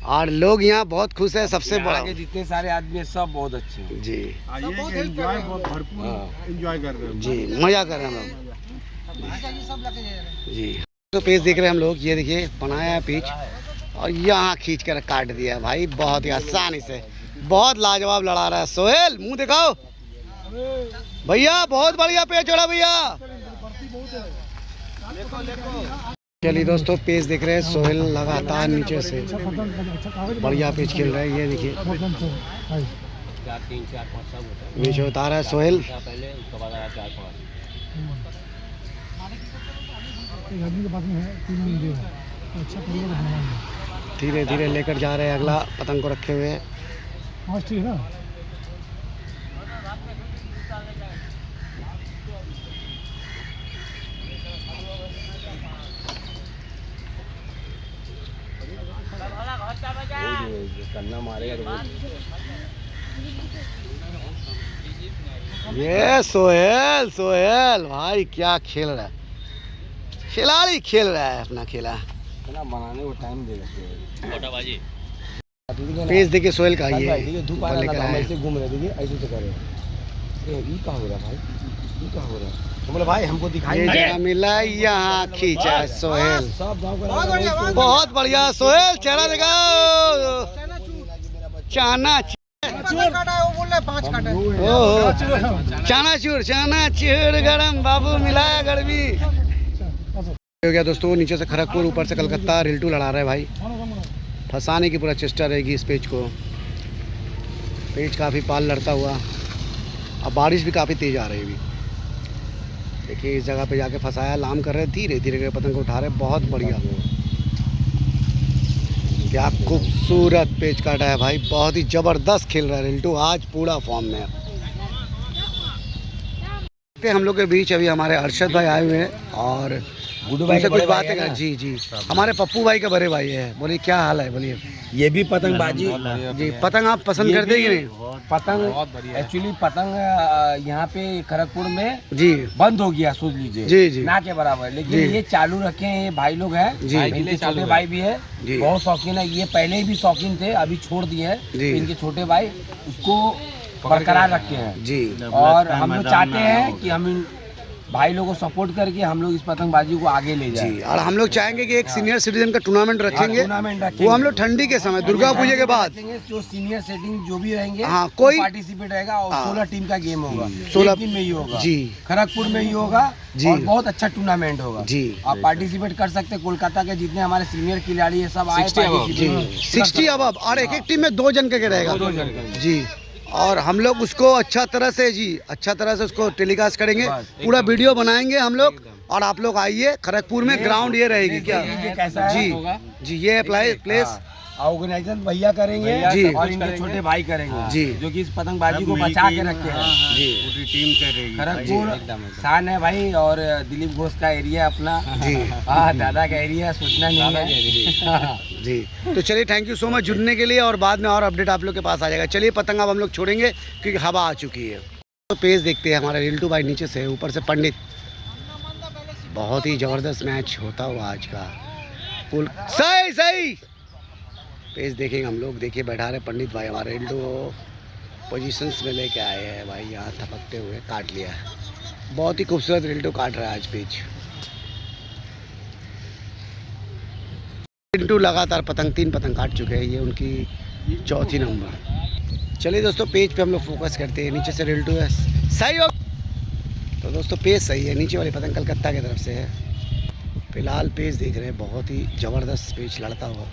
और लोग यहाँ बहुत खुश है। सबसे बड़ा आगे जितने सारे आदमी हैं सब बहुत अच्छे हैं जी। एंजॉय बहुत भरपूर एंजॉय कर रहे हैं जी, मज़ा कर रहे हैं हम लोग जी। तो पेज देख रहे हैं हम लोग। ये देखिए बनाया है पिच और यहाँ खींच कर काट दिया भाई, बहुत ही आसानी से। बहुत लाजवाब लड़ा रहा है सोहेल। मुंह दिखाओ भैया, बहुत बढ़िया पेच चढ़ा भैया। चलिए दोस्तों पेज देख रहे हैं। सोहेल लगातार नीचे से बढ़िया पिच खेल रहा है। ये देखिए नीचे उतारा है सोहेल। धीरे धीरे लेकर जा रहे हैं अगला पतंग को रखे हुए। करना मारेगा तो ये सोहेल भाई क्या खेल रहा है। खिलाड़ी खेल रहा है अपना खेला। बनाने को टाइम दे देते पेज देखिए सोहेल का। ये धूप आ रहा है, ऐसे घूम रहे, देखिए ऐसे से करे। ये क्या हो रहा भाई, ये क्या हो रहा है? तो बोले भाई हमको ये दिखाई जगह मिला, यहाँ खींचा है सोहेल। सब गाँव का बहुत बढ़िया सोहेल। चेहरा दिखाओ। चाना चानाचूर गरम बाबू मिलाया गर्मी हो गया। दोस्तों नीचे से खड़गपुर, ऊपर से कलकत्ता रिल्टू लड़ा रहे भाई। फंसाने की पूरा चेष्टा रहेगी इस पेज को। पेज काफ़ी पाल लड़ता हुआ। अब बारिश भी काफ़ी तेज़ आ रही है। देखिए इस जगह पे जाके फंसाया, लाम कर रहे, धीरे धीरे पतंग को उठा रहे। बहुत बढ़िया, क्या खूबसूरत पेच काटा है भाई। बहुत ही ज़बरदस्त खेल रहा है रिल्टू, आज पूरा फॉर्म में। हम लोग के बीच अभी हमारे अरशद भाई आए हुए हैं और गुड्डू भाई उनसे के कुछ बड़े बात भाई है। हैं जी जी, हमारे पप्पू भाई के बड़े भाई है। बोलिए क्या हाल है? बोलिए ये भी पतंगबाजी जी। पतंग आप पसंद करते हैं कि नहीं? पतंग एक्चुअली पतंग यहाँ पे खड़गपुर में जी बंद हो गया, सोच लीजिए जी जी ना के बराबर। लेकिन जी। ये चालू रखे हैं, ये भाई लोग हैं जी। इनके छोटे भाई भी है, जी। बहुत शौकीन है। ये पहले भी शौकीन थे, अभी छोड़ दिए हैं। जी। तो इनके छोटे भाई उसको बरकरार रखे हैं जी। और हम लोग चाहते हैं कि हम इन भाई लोगों को सपोर्ट करके हम लोग इस पतंगबाजी को आगे ले जाएं। जी, और हम लोग चाहेंगे कि एक सीनियर सिटीजन का टूर्नामेंट रखेंगे। टूर्नामेंट रखेंगे। वो हम लोग ठंडी के समय, दुर्गा पूजा के बाद। जो सीनियर सेटिंग जो भी रहेंगे, हाँ, कोई पार्टिसिपेट रहेगा और 16 टीम का गेम होगा। 16 दिन में ही होगा जी। खड़गपुर में ही होगा जी। और बहुत अच्छा टूर्नामेंट होगा जी। आप पार्टिसिपेट कर सकते हैं। कोलकाता के जितने हमारे सीनियर खिलाड़ी है सब आए जी 60 अब, और एक एक टीम में 2 जन के रहेगा जी। और हम लोग उसको अच्छा तरह से उसको टेलीकास्ट करेंगे, पूरा वीडियो बनाएंगे हम लोग। और आप लोग आइए खड़गपुर में, ग्राउंड ये रहेगी क्या कैसा जी जी। ये प्लेस ऑर्गेनाइजेशन भैया करेंगे जी। और इनके छोटे भाई करेंगे जी। जो कि इस पतंगबाजी को बचा के रखे हैं जी। पूरी टीम कर रही है खड़गपुर शान है भाई। और दिलीप घोष का एरिया अपना जी। हाँ, दादा का एरिया सोचना नहीं है जी। तो चलिए थैंक यू सो मच जुड़ने के लिए, और बाद में और अपडेट आप लोग के पास आ जाएगा। चलिए पतंग अब हम लोग छोड़ेंगे क्योंकि हवा आ चुकी है। तो पेज देखते हैं हमारा रिल्टू भाई नीचे से, ऊपर से पंडित। बहुत ही ज़बरदस्त मैच होता हुआ आज का। पुल सही पेज देखेंगे हम लोग। देखिए बैठा रहे पंडित भाई हमारे रिल्टू पोजीशंस में लेके आए हैं भाई। यहाँ थपकते हुए काट लिया है। बहुत ही खूबसूरत रिल्टू काट रहा है आज पेज। रिंटू लगातार पतंग 3 पतंग काट चुके हैं, ये उनकी चौथी नंबर। चलिए दोस्तों पेज पे हम लोग फोकस करते हैं। नीचे से रिंटू है, सही हो तो दोस्तों पेज सही है। नीचे वाली पतंग कलकत्ता की तरफ से है। फिलहाल पेज देख रहे हैं, बहुत ही ज़बरदस्त पेज लड़ता हुआ।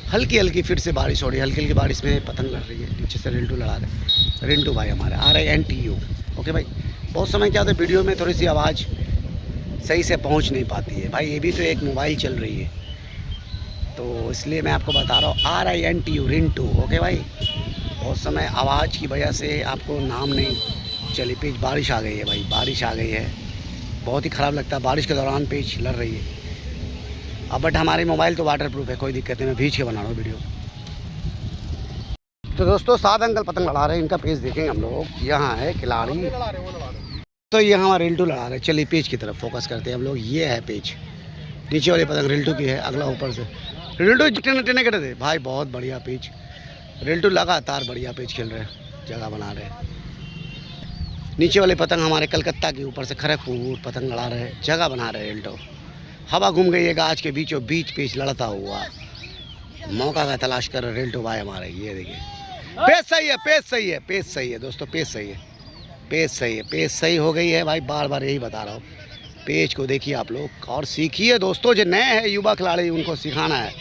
हल्की हल्की फिर से बारिश हो रही है, हल्की हल्की बारिश में पतंग लड़ रही है। नीचे से रिंटू लड़ा रहे हैं, रिंटू भाई हमारे RINTU। ओके भाई, बहुत समय क्या होता है वीडियो में थोड़ी सी आवाज़ सही से पहुंच नहीं पाती है भाई, ये भी तो एक मोबाइल चल रही है, तो इसलिए मैं आपको बता रहा हूँ RINTU रिंटू। ओके भाई, बहुत समय आवाज़ की वजह से आपको नाम नहीं चली। पेज बारिश आ गई है भाई, बारिश आ गई है, बहुत ही ख़राब लगता है बारिश के दौरान पेज लड़ रही है। अब बट हमारी मोबाइल तो वाटर प्रूफ है, कोई दिक्कत नहीं, मैं भींच के बना रहा हूँ वीडियो। तो दोस्तों 7 अंकल पतंग लड़ा रहे हैं, इनका पेज देखेंगे हम लोग। यहाँ है खिलाड़ी, तो यहाँ हमारे रिंटू लड़ा रहे हैं। चलिए पेज की तरफ फोकस करते हैं हम लोग। ये है पेज, नीचे वाली पतंग रिंटू की है, अगला ऊपर से रिंटू टेने टेने कटे थे भाई, बहुत बढ़िया पेज। रिंटू लगातार बढ़िया पेज खेल रहे हैं, जगह बना रहे हैं। नीचे वाले पतंग हमारे कलकत्ता के ऊपर से खड़गपुर पतंग लड़ा रहे हैं, जगह बना रहे हैं रिंटू। हवा घूम गई है गाज के बीचों बीच पेच लड़ता हुआ, मौका का तलाश कर रिंटू भाई हमारे। ये देखिए पेज सही है, पेज सही है, पेज सही है दोस्तों, पेज सही है, पेज सही है, पेज सही हो गई है भाई। बार बार यही बता रहा हूँ, पेज को देखिए आप लोग और सीखिए दोस्तों। जो नए हैं युवा खिलाड़ी उनको सिखाना है,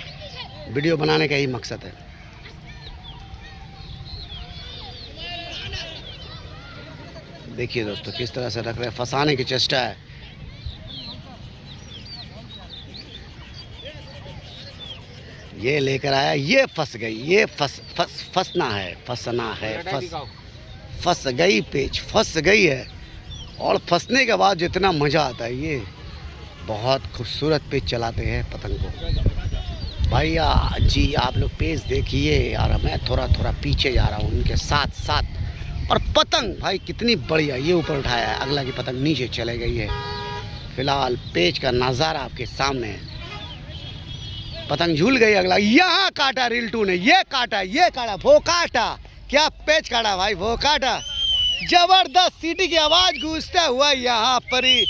वीडियो बनाने का ही मकसद है। देखिए दोस्तों किस तरह से रख रहे हैं, फंसाने की चेष्टा है। ये लेकर आया, ये फंस गई, ये फंसना है, फंस गई पेच, फंस गई है। और फंसने के बाद जितना मज़ा आता है, ये बहुत खूबसूरत पेच चलाते हैं पतंग को भैया जी। आप लोग पेज देखिए और मैं थोड़ा थोड़ा पीछे जा रहा हूँ उनके साथ साथ। और पतंग भाई कितनी बढ़िया, ये ऊपर उठाया है, अगला की पतंग नीचे चले गई है। फिलहाल पेच का नज़ारा आपके सामने है। पतंग झूल गई, अगला यहाँ काटा रिंटू ने, ये काटा वो काटा, क्या पेच काटा भाई, वो काटा। जबरदस्त सीटी की आवाज गूंजता हुआ यहाँ पर ही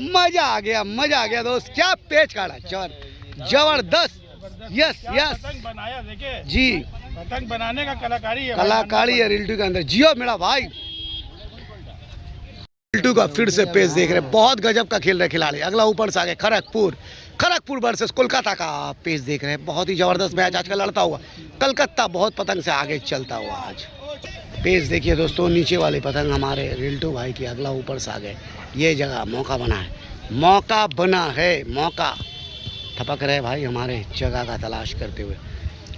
मजा आ गया दोस्त, क्या पेच काटा, जबरदस्त। यस पतंग बनाया देखे जी, पतंग बनाने का कलाकारी है रिंटू के अंदर। जियो मेरा भाई। रिंटू का फिर से पेज देख रहे, बहुत गजब का खेल रहे खिलाड़ी। अगला ऊपर से आगे खड़गपुर वर्सेस कोलकाता का पेज देख रहे हैं। बहुत ही ज़बरदस्त मैच आज का लड़ता हुआ, कलकत्ता बहुत पतंग से आगे चलता हुआ आज। पेज देखिए दोस्तों, नीचे वाले पतंग हमारे रिंटू भाई की, अगला ऊपर से आगे। ये जगह मौका बना है, मौका थपक रहे भाई हमारे, जगह का तलाश करते हुए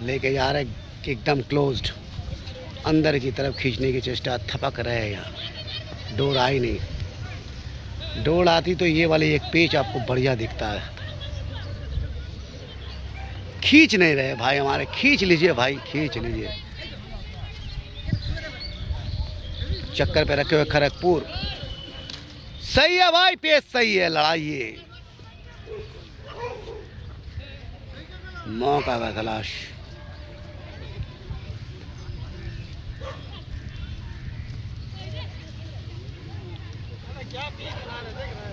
लेके जा रहे एकदम क्लोज्ड, अंदर की तरफ खींचने की चेष्टा, थपक रहे यहाँ। डोर आई नहीं, डोर आती तो ये वाली एक पेच आपको बढ़िया दिखता है। खींच नहीं रहे भाई हमारे, खींच लीजिए भाई, खींच लीजिए। चक्कर पे रखे हुए खड़गपुर, सही है भाई, पेच सही है, लड़ाइए। मौका का तलाश,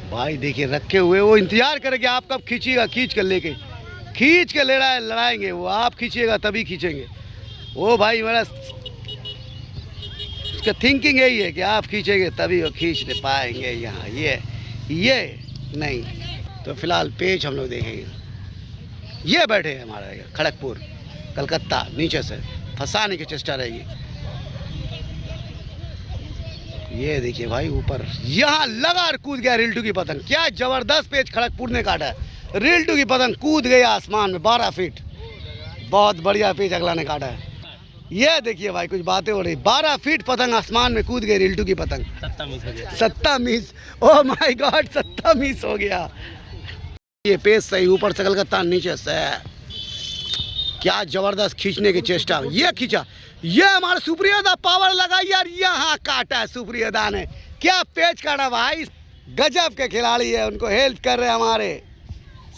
भाई देखिए रखे हुए, वो इंतजार करेंगे आप कब खींचिएगा, खींच के ले रहा है, लड़ाएंगे वो, आप खींचिएगा तभी खींचेंगे वो भाई। मेरा उसका थिंकिंग यही है कि आप खींचेंगे तभी वो खींच ले पाएंगे यहाँ। ये नहीं तो फिलहाल पेज हम लोग देखेंगे। ये बैठे हैं हमारे खड़गपुर कलकत्ता, नीचे से फंसाने की चेष्टा रहेगी। ये देखिए भाई ऊपर, यहाँ लगा और कूद गया रिंटू की पतंग, क्या जबरदस्त पेच खड़गपुर ने काटा है। रिंटू की पतंग कूद गई आसमान में 12 फीट, बहुत बढ़िया पेच अगला ने काटा है। ये देखिए भाई कुछ बातें हो रही, 12 फीट पतंग आसमान में कूद गई रिंटू की पतंग। सत्ता मिस, ओह माय गॉड, सत्ता मिस हो गया। ये पेच सही, ऊपर से कलकत्ता, नीचे से क्या जबरदस्त खींचने की चेष्टा। ये खींचा, ये हमारा सुप्रियदा पावर लगा यार, यहाँ काटा है सुप्रियदा ने, क्या पेच काटा भाई। गजब के खिलाड़ी है, उनको हेल्प कर रहे हैं हमारे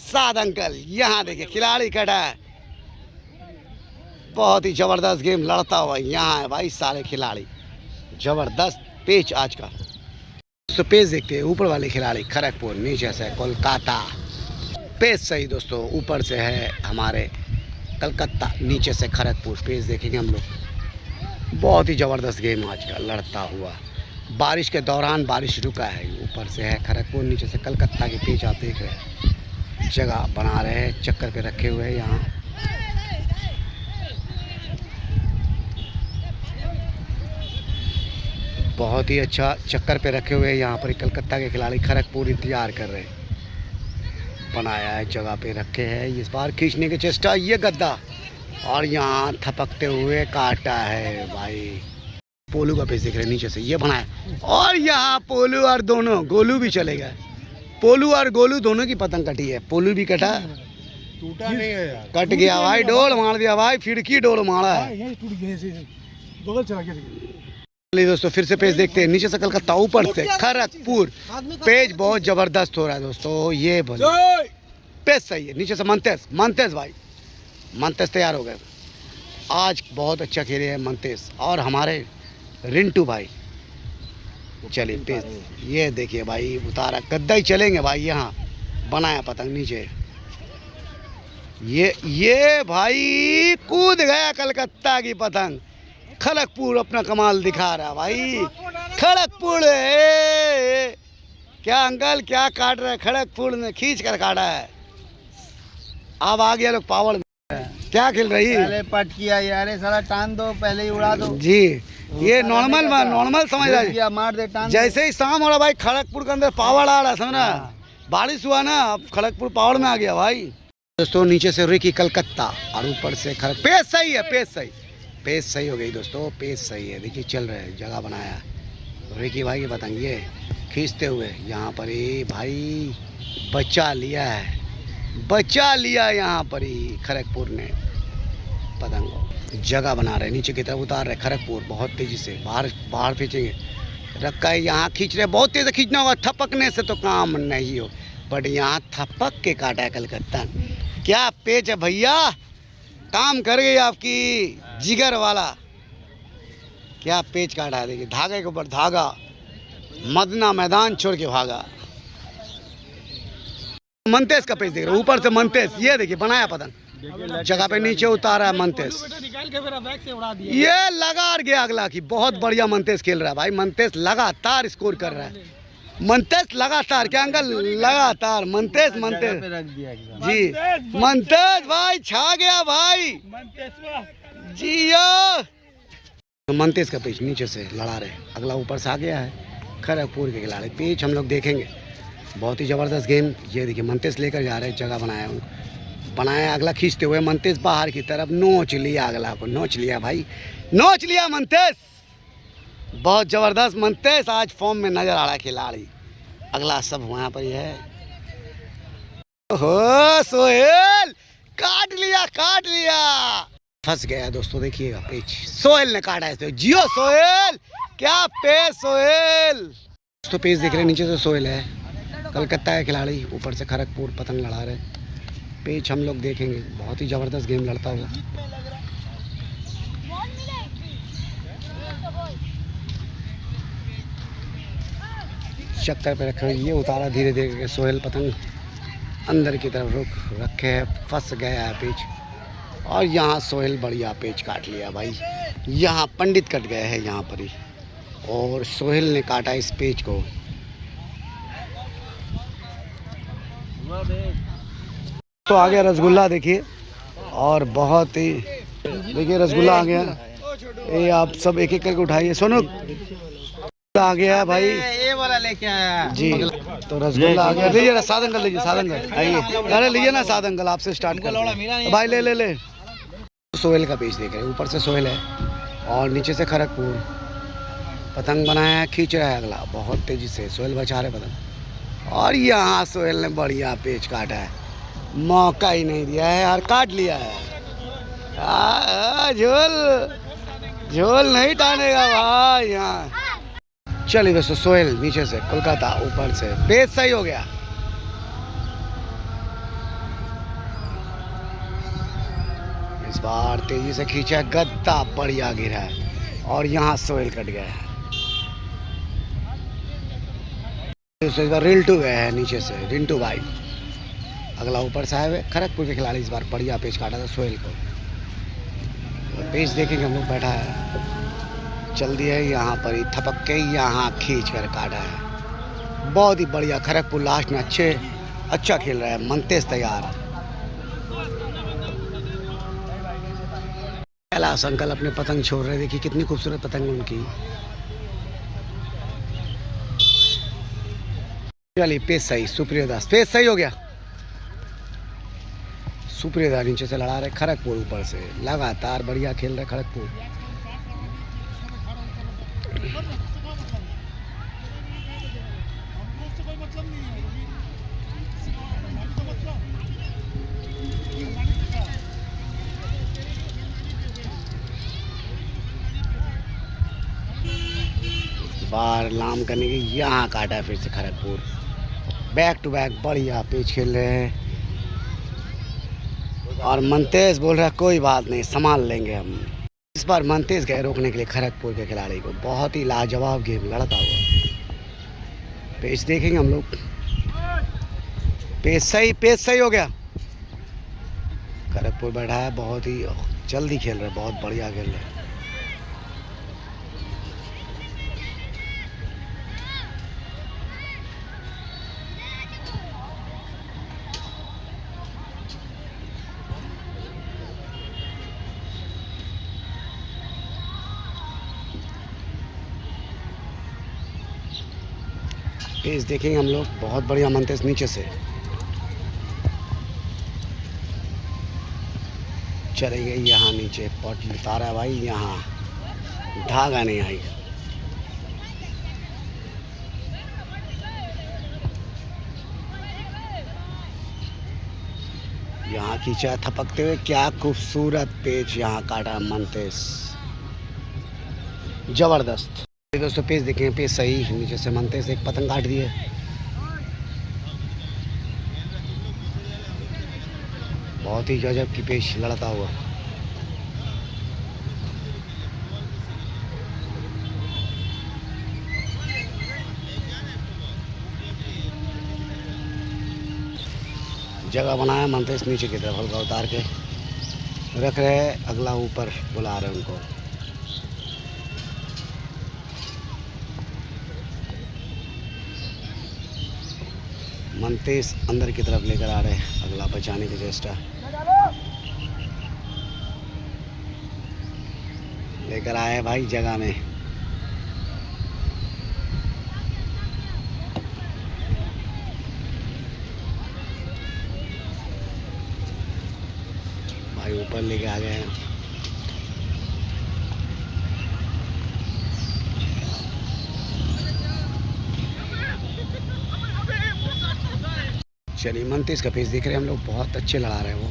7 अंकल। यहाँ देखिए खिलाड़ी काटा है, बहुत ही ज़बरदस्त गेम लड़ता हुआ यहाँ है भाई सारे खिलाड़ी। ज़बरदस्त पेच आज का। दोस्तों पेच देखते हैं, ऊपर वाले खिलाड़ी खड़गपुर, नीचे से कोलकाता। पेच सही दोस्तों, ऊपर से है हमारे कलकत्ता, नीचे से खड़गपुर। पेच देखेंगे हम लोग। बहुत ही ज़बरदस्त गेम आज का लड़ता हुआ। बारिश के दौरान बारिश रुका है। ऊपर से है खड़गपुर, नीचे से कलकत्ता के पेच आप देख रहे हैं। जगह बना रहे हैं, चक्कर पे रखे हुए हैं यहाँ। बहुत ही अच्छा चक्कर पे रखे हुए हैं यहाँ पर कलकत्ता के खिलाड़ी। खड़गपुर इंतजार कर रहे हैं। बनाया है, जगह पे रखे हैं। इस बार खींचने की चेष्टा, ये गद्दा और यहाँ थपकते हुए काटा है भाई। पोलू का पेच देख रहे हैं नीचे से, ये बनाया और यहाँ पोलू और दोनों गोलू भी चले गए। पोलू और गोलू दोनों की पतंग कटी है। पोलू भी कटा, टूटा नहीं है यार, कट गया भाई। डोल मार दिया भाई, फिरकी डोल मारा है। यही टूट गए से बगल चला गया। चलिए दोस्तों फिर से पेज देखते हैं। नीचे से कलकत्ता, ऊपर से खड़गपुर। पेज बहुत जबरदस्त हो रहा है दोस्तों। ये बोलो पेज सही है। नीचे से मंतेश भाई, मंतेश तैयार हो गए। आज बहुत अच्छा खेले हैं मंतेश और हमारे रिंटू भाई। चलिए पेज ये देखिए भाई, उतारा गद्दा ही चलेंगे भाई। यहाँ बनाया पतंग नीचे, ये भाई कूद गया कलकत्ता की पतंग। खड़गपुर अपना कमाल दिखा रहा भाई। खड़गपुर क्या अंकल क्या काट रहा है, खड़गपुर ने खींच कर काटा है। अब आ गया लोग पावर में। क्या खेल रही है? पहले पट किया यार, साला टान दो, पहले ही उड़ा दो जी। ये नॉर्मल समझ रहा है। मार दे टान। जैसे ही शाम हो रहा भाई, खड़गपुर के अंदर पावर आ रहा है, समझना। बारिश हुआ ना, अब खड़गपुर पावर में आ गया भाई। दोस्तों नीचे से रिकी कलकत्ता और ऊपर से खड़ग। पेज सही है, पेज सही हो गई दोस्तों। पेज सही है, देखिए चल रहे हैं। जगह बनाया रिकी भाई की पतंग, ये खींचते हुए यहाँ पर ही भाई बचा लिया यहाँ पर ही खड़गपुर ने पतंग को। जगह बना रहे, नीचे की तरफ उतार रहे खड़गपुर बहुत तेज़ी से। बाहर खींचेंगे, रखा है यहाँ, खींच रहे। बहुत तेज़ खींचना होगा, थपकने से तो काम नहीं हो। बट यहाँ थपक के काटा है कलकत्ता। क्या पेच है भैया, काम कर गई आपकी जिगर वाला। क्या पेच काटा है, देखिए धागे के ऊपर धागा। मदना मैदान छोड़ के भागा। मंतेश का पेच देख रहे हो, ऊपर से मंतेश, ये देखिए बनाया पतंग। जगह पे नीचे उतारा है मंतेश। निकाल के मेरा बैग से उड़ा दिया। ये लगा गया अगला की। बहुत बढ़िया मंतेश खेल रहा है भाई। मंतेश लगातार स्कोर कर रहा है। मंतेश लगातार, क्या अंकल लगातार। मंतेश रख दिया जी, मंतेश भाई छा गया भाई जी। मंतेश का पेच नीचे से लड़ा रहे, अगला ऊपर से आ गया है खड़गपुर के खिलाड़ी। पेच हम लोग देखेंगे, बहुत ही ज़बरदस्त गेम। ये देखिए मंतेश लेकर जा रहे हैं, जगह बनाया अगला खींचते हुए। मंतेश बाहर की तरफ नोच लिया, अगला को नोच लिया भाई, नोच लिया मंतेश। बहुत ज़बरदस्त मंतेश आज फॉर्म में नज़र आ रहा है खिलाड़ी। अगला सब वहाँ पर ही है। ओहो सोहेल काट लिया। फंस गया दोस्तों, देखिएगा पेच सोहेल ने काटा है। जियो सोहेल, क्या पेच सोहेल। दोस्तों पेच देख रहे हैं, नीचे से सोहेल है कलकत्ता के खिलाड़ी, ऊपर से खड़गपुर पतंग लड़ा रहे। पेच हम लोग देखेंगे, बहुत ही ज़बरदस्त गेम लड़ता हुआ। चक्कर पे रखे हुए, ये उतारा धीरे धीरे करके सोहेल पतंग अंदर की तरफ रखे है। फंस गया है पेच और यहाँ सोहेल बढ़िया पेच काट लिया भाई। यहाँ पंडित कट गए हैं यहाँ पर ही और सोहेल ने काटा इस पेच को। तो आ गया रसगुल्ला देखिए, और बहुत ही देखिए रसगुल्ला आ गया। ये आप सब एक एक करके उठाइए। सोनू आ गया भाई, ये वाला लेके आया जी। तो रसगुल्ला आ गया, लीजिए ना साद अंकल, लीजिए साद अंकल, आइए। अरे लीजिए ना साद अंकल, आपसे स्टार्ट कर भाई। ले सोहेल का पेच देख रहे हैं, ऊपर से सोहेल है और नीचे से खड़गपुर पतंग बनाया है, खींच रहा है अगला बहुत तेजी से। सोहेल बचा रहे पतंग और यहाँ सोहेल ने बढ़िया पेच काटा है, मौका ही नहीं दिया है यार, काट लिया है। झोल नहीं टानेगा भाई यहाँ। चलिए दोस्तों सोहेल नीचे से कोलकाता, ऊपर से पेच सही हो गया। इस बार तेजी से खींचा, गद्दा बढ़िया गिरा है और यहाँ सोहेल कट गया है। इस बार रिल्टू गए हैं नीचे से, रिंटू भाई। अगला ऊपर से आए हुए खड़गपुर के खिलाड़ी इस बार बढ़िया पेच काटा था सोहेल को। पेच देखेंगे हम लोग, बैठा है, चल दिया है यहाँ पर ही, थपक के यहाँ खींच कर काटा है। बहुत ही बढ़िया, खड़गपुर लास्ट में अच्छा खेल रहा है। मंतेश तैयार, कैलाश अंकल अपने पतंग छोड़ रहे, देखिए कितनी खूबसूरत पतंग उनकी। चलिए पेच सही, सुप्रिय दास पेच सही हो गया। सुप्रिय दास नीचे से लड़ा रहे, खड़गपुर ऊपर से लगातार बढ़िया खेल रहे खड़गपुर। बार लाम करने की यहाँ काटा है फिर से खड़गपुर। बैक टू बैक बढ़िया पेच खेल रहे हैं और मंतेश बोल रहा है कोई बात नहीं, संभाल लेंगे हम। इस बार मंतेश गए रोकने के लिए खड़गपुर के खिलाड़ी को। बहुत ही लाजवाब गेम लड़ता हुआ। पेच देखेंगे हम लोग, पेच सही हो गया। खड़गपुर बैठा है, बहुत ही जल्दी खेल रहे, बहुत बढ़िया खेल रहे। पेच देखेंगे हम लोग, बहुत बढ़िया मंतेश नीचे से चले गए यहाँ नीचे, पट उतारा भाई, यहाँ धागा नहीं आई। यहाँ खींचा थपकते हुए, क्या खूबसूरत पेच यहाँ काटा मंतेश, जबरदस्त। दोस्तों पेच देखें, पेच सही, नीचे से मंतेश एक पतंग काट दिए। बहुत ही गजब की पेच लड़ता हुआ। जगह बनाया मंतेश नीचे की तरफ, हल्का उतार के रख रहे हैं, अगला ऊपर बुला रहे हैं उनको। मंतेश अंदर की तरफ लेकर आ रहे हैं, अगला बचाने की चेष्टा लेकर आए भाई जगह में। भाई ऊपर लेके आ गए हैं। चलिए मंतेश का पेच देख रहे हैं हम लोग, बहुत अच्छे लड़ा रहे हैं वो।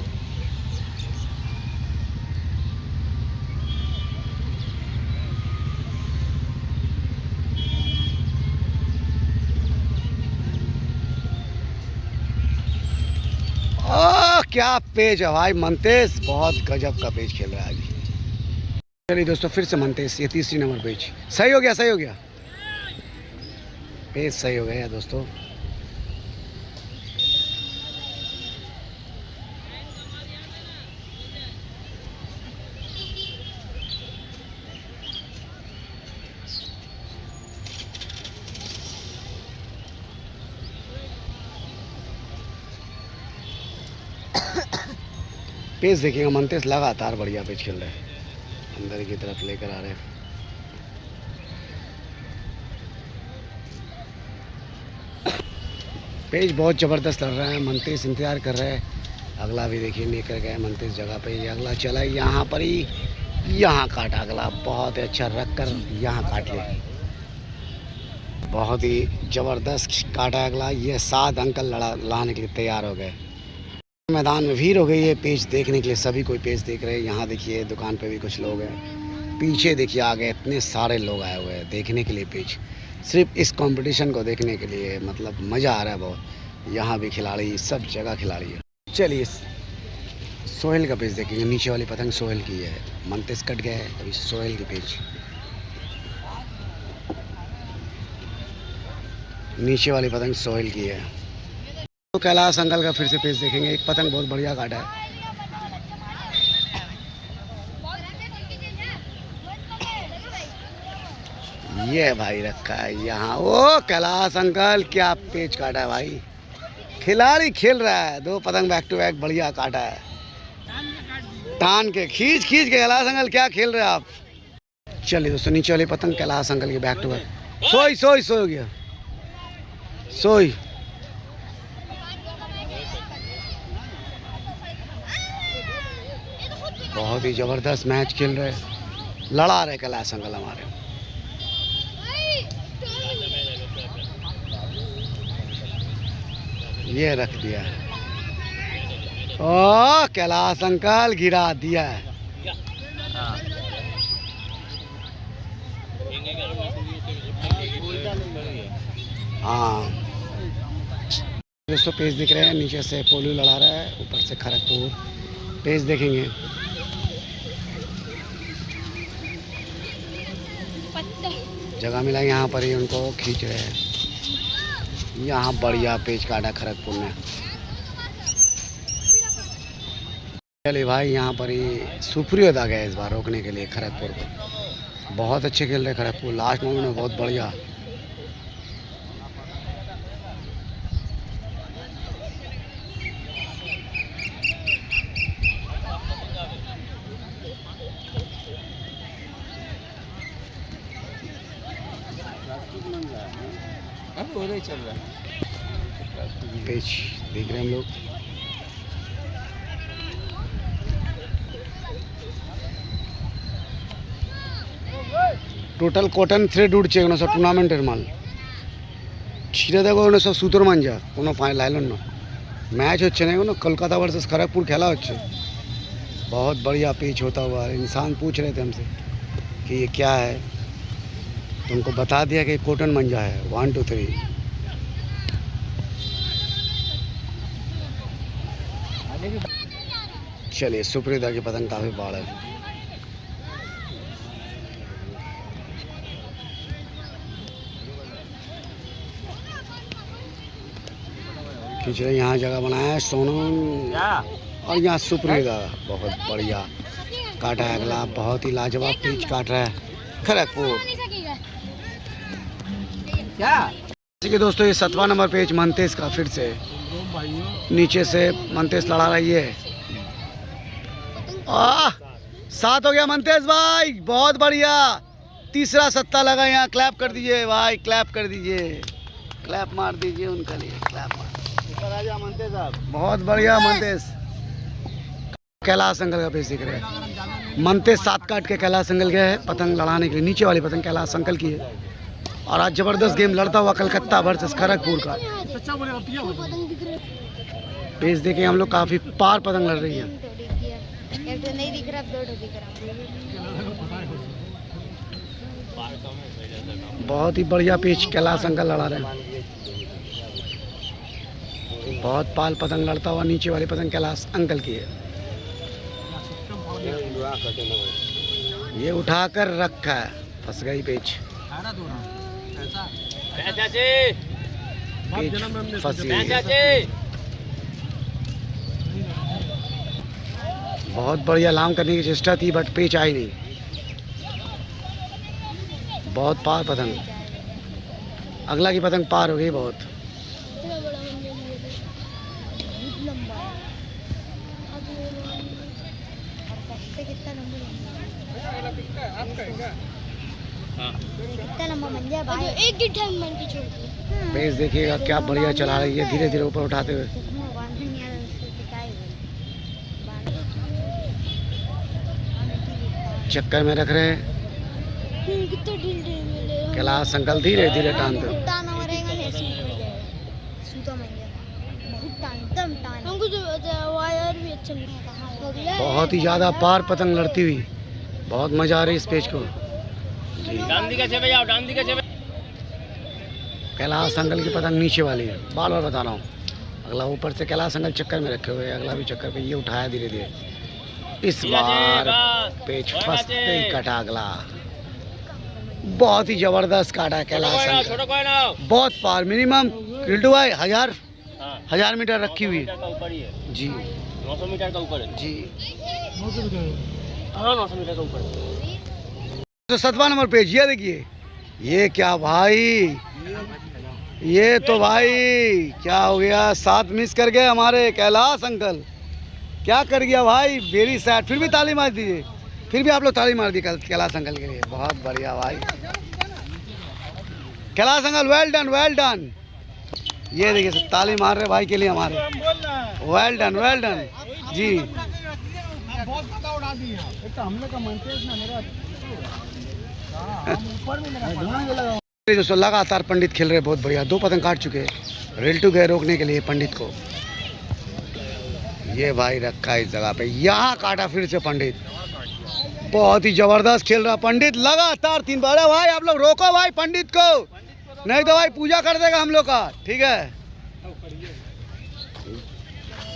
क्या पेच है भाई, मंतेश बहुत गजब का पेच खेल रहा है आज। चलिए दोस्तों फिर से मंतेश, ये तीसरी नंबर पेच सही हो गया, पेच सही हो गया दोस्तों। पेच देखिएगा, मंतेश लगातार बढ़िया पेच खेल रहे हैं, अंदर की तरफ लेकर आ रहे हैं। पेच बहुत ज़बरदस्त लड़ रहा है, मंतेश इंतज़ार कर रहे हैं। अगला भी देखिए लेकर गए मंतेश जगह पे, ये अगला चला यहाँ पर ही, यहाँ काटा अगला, बहुत अच्छा रख कर यहाँ काट लिया, बहुत ही ज़बरदस्त काटा अगला। ये 7 अंकल लाने के लिए तैयार हो गए। मैदान में भीड़ हो गई है पेच देखने के लिए, सभी कोई पेच देख रहे हैं। यहाँ देखिए दुकान पे भी कुछ लोग हैं, पीछे देखिए आगे इतने सारे लोग आए हुए हैं देखने के लिए पेच, सिर्फ इस कंपटीशन को देखने के लिए। मतलब मज़ा आ रहा है बहुत। यहाँ भी खिलाड़ी, सब जगह खिलाड़ी है। चलिए सोहेल का पेज देखेंगे। नीचे वाली पतंग सोहेल की है, मंतेस कट गया है, अभी सोहेल की पेज। नीचे वाली पतंग सोहेल की है। तो कैलाश अंकल का फिर से पेज देखेंगे। एक पतंग बहुत बढ़िया काटा है। ये भाई रखा है यहाँ। ओ कैलाश अंकल क्या पेज काटा है भाई, खिलाड़ी खेल रहा है। 2 पतंग बैक टू बैक बढ़िया काटा है, टान के खींच के। कैलाश अंकल क्या खेल रहे हैं आप। चलिए दोस्तों, नीचे वाली पतंग कैलाश अंकल की बैक टू बैक। सोई हो गया, सोई। बहुत ही जबरदस्त मैच खेल रहे, लड़ा रहे कैलाश अंकल हमारे। ये रख दिया। ओ कैलाश अंकल गिरा दिया है। हाँ दोस्तों, पेज दिख रहे हैं। नीचे से पोलू लड़ा रहा है, ऊपर से खड़गपुर। पेज देखेंगे। जगह मिला यहाँ पर ही उनको खींच रहे हैं। यहाँ बढ़िया पेज काटा खड़गपुर ने। चलिए भाई, यहाँ पर ही सुप्रियत आ गया इस बार रोकने के लिए खड़गपुर को। बहुत अच्छे खेल रहे खड़गपुर, लास्ट मोमेंट में बहुत बढ़िया। अब हो रही चल रहा है। पेज देख रहे हैं हम लोग। टोटल कॉटन थ्रेड उड़ছে কোনো সব টুর্নামেন্টের মাল। ছিঁড়ে দেখো কোনো সব সুতোর মাঞ্জা, কোনো লাইলন না। मैच হচ্ছে না, কোনো कलकत्ता वर्सेस खड़गपुर खेला হচ্ছে। बहुत बढ़िया पेच होता हुआ। इंसान पूछ रहे थे हमसे कि ये क्या है, तुमको बता दिया कि कॉटन मंजा है। 1 2 3। चलिए, सुप्रीता की पतंग काफ़ी बाढ़ है। खिचड़े यहाँ जगह बनाया है सोनम, और यहाँ सुप्रीता बहुत बढ़िया काटा है। अगला बहुत ही लाजवाब पिच काट रहा है खड़गपुर। क्या ठीक है दोस्तों, ये 7वां नंबर पेज मंतेश का फिर से। नीचे से मंतेश लड़ा रही है। 7 हो गया मंतेश भाई, बहुत बढ़िया। तीसरा सत्ता लगा यहाँ। क्लैप कर दीजिए भाई, क्लैप कर दीजिए, क्लैप मार दीजिए उनके लिए, क्लैप मार। राजा मंते साहब, बहुत बढ़िया मंतेश। कैलाश अंकल का पेज दिख रहा है। मंतेश 7 काट के कैलाश अंकल गया है पतंग लड़ाने के लिए। नीचे वाली पतंग कैलाश अंकल की है। और आज जबरदस्त गेम लड़ता हुआ कलकत्ता वर्सेस खड़गपुर का। पेज देखे हम लोग, काफी पार पतंग लड़ रही है। नहीं दिख रहा, 2 दिख रहा। बहुत ही बढ़िया पेच कैलाश अंकल लड़ा रहे हैं। बहुत पाल पतंग लड़ता हुआ। नीचे वाली पतंग कैलाश अंकल की है। ये उठाकर रखा है, फंस गई पेच। पेच फंसी है। बहुत बढ़िया लाम करने की चेष्टा थी, बट पेच आई नहीं। बहुत पार पतंग। अगला की पतंग पार हो गई बहुत। कितना लंबा मंजा है भाई, एक गिट्ठा मन की छोड़ दी। पेज देखिएगा क्या बढ़िया चला रही है, धीरे धीरे ऊपर उठाते हुए। चक्कर में रख रहे हैं कैलाश अंकल, धीरे धीरे टानते हुए। बहुत ही ज़्यादा पार पतंग लड़ती हुई। बहुत मज़ा आ रही इस पेज को जी। कैलाश अंकल की पतंग नीचे वाली है, बार बार बता रहा हूँ। अगला ऊपर से कैलाश अंकल चक्कर में रखे हुए हैं, अगला भी चक्कर पे, ये उठाया धीरे धीरे। इस बार पेच फंसते ही कटा अगला। बहुत ही जबरदस्त काटा है कैलाश अंकल, बहुत पार। मिनिमम रिल्टू भाई 1000 मीटर रखी हुई जी, 900 मीटर का ऊपर है जी। 900 मीटर का ऊपर। तो 7वां नंबर पेज, ये देखिए, ये क्या भाई, ये तो भाई क्या हो गया, 7 मिस कर गए हमारे कैलाश अंकल। क्या कर गया भाई, वेरी सैड। फिर भी ताली मार दीजिए, फिर भी आप लोग ताली मार दी कैलाश अंकल के लिए। बहुत बढ़िया भाई, Kailash uncle well done, well done. ये देखिए ताली मार रहे भाई के लिए हमारे, वेल डन, वेल डन जी। दोस्तों लगातार पंडित खेल रहे, बहुत बढ़िया। 2 पतंग काट चुके, रिल्टू गए रोकने के लिए पंडित को। ये भाई रखा है इस जगह पे, यहाँ काटा फिर से पंडित। बहुत ही जबरदस्त खेल रहा पंडित, लगातार 3 बार। भाई आप लोग रोको भाई पंडित को, नहीं तो भाई पूजा कर देगा हम लोग का, ठीक है।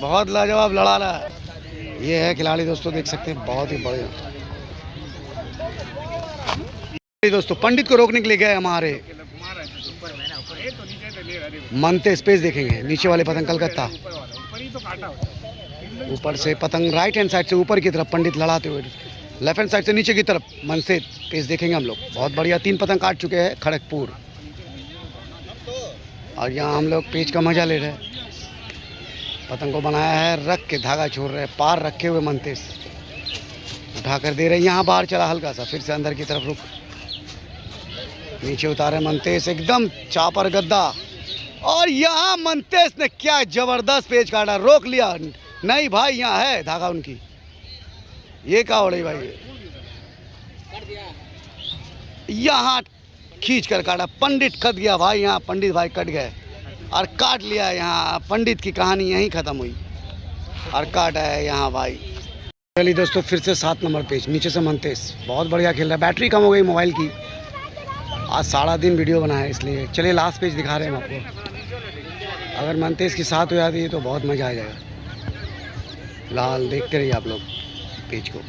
बहुत लाजवाब लड़ा रहा है। ये है खिलाड़ी दोस्तों, देख सकते हैं, बहुत ही बढ़िया। दोस्तों पंडित को रोकने के लिए गए हमारे मनते स्पेस, देखेंगे नीचे वाले पतंग कलकत्ता, ऊपर से पतंग राइट हैंड साइड से ऊपर की तरफ पंडित लड़ाते हुए, लेफ्ट हैंड साइड से नीचे की तरफ मनसे स्पेस देखेंगे हम लोग। बहुत बढ़िया, 3 पतंग काट चुके हैं खड़गपुर, और यहाँ हम लोग पेच का मजा ले रहे हैं। पतंग को बनाया है, रख के धागा छोड़ रहे हैं, पार रखे हुए मनतेस उठा कर दे रहे हैं। यहाँ बाहर चला हल्का सा, फिर से अंदर की तरफ रुक, नीचे उतारे मनतेस, एकदम चापर गद्दा। और यहाँ मनतेस ने क्या जबरदस्त पेच काटा, रोक लिया। नहीं भाई यहाँ है धागा उनकी, ये क्या हो रही भाई, यहाँ खींच कर काटा, पंडित कट गया भाई। यहाँ पंडित भाई कट गए और काट लिया। यहाँ पंडित की कहानी यहीं ख़त्म हुई और काटा है यहाँ भाई। चलिए दोस्तों फिर से 7 नंबर पेज, नीचे से मनतेस, बहुत बढ़िया खेल रहा है। बैटरी कम हो गई मोबाइल की, आज सारा दिन वीडियो बनाया इसलिए। चलिए लास्ट पेज दिखा रहे हैं हम आपको। अगर मनतेस की 7 हो जाती है तो बहुत मज़ा आ जाएगा। लाल देखते रहिए आप लोग पेज को।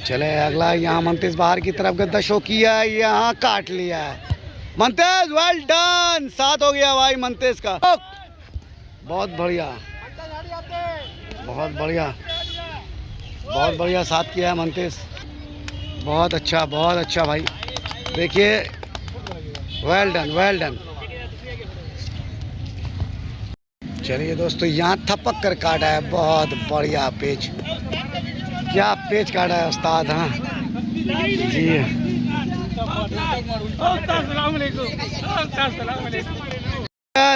चले अगला, यहाँ मनतेस बाहर की तरफ गद्दा शो किया, यहाँ काट लिया है मनतेस, वेल डन। 7 हो गया भाई मनतेस का, बहुत बढ़िया, बहुत बढ़िया, बहुत बढ़िया 7 किया है मनतेस, बहुत अच्छा भाई। देखिए वेल डन, वेल डन। चलिए दोस्तों यहाँ थपक कर काटा है, बहुत बढ़िया पेच, क्या पेच काटा है उस्ताद। हाँ जी,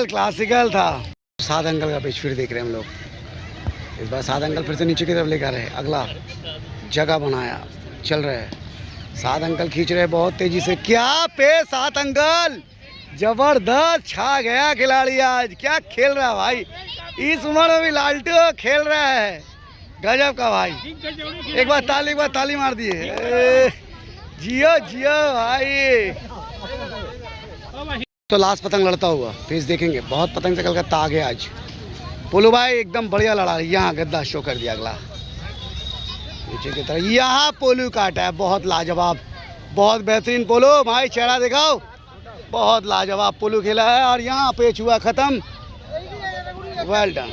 क्लासिकल था। 7 अंकल का पेच फिर देख रहे हैं हम लोग। इस बार 7 अंकल फिर से नीचे की तरफ लेकर रहे, अगला जगह बनाया, चल रहे हैं। 7 अंकल खींच रहे बहुत तेजी से, क्या पेच 7 अंकल, जबरदस्त छा गया खिलाड़ी आज। क्या खेल रहा है भाई, इस उम्र में भी लालटू खेल रहा है, गजब का भाई। एक बार ताली मार दिए, जियो जियो भाई। तो लास्ट पतंग लड़ता हुआ पेज देखेंगे, बहुत पतंग से कलकत्ता आ गया आज। पोलू भाई एकदम बढ़िया लड़ा, यहाँ गद्दा शो कर दिया। अगला नीचे की तरफ, यहाँ पोलू काटा है, बहुत लाजवाब, बहुत बेहतरीन। पोलू भाई चेहरा दिखाओ, बहुत लाजवाब पोलू खेला है। और यहाँ पेच हुआ खत्म, वेल डन।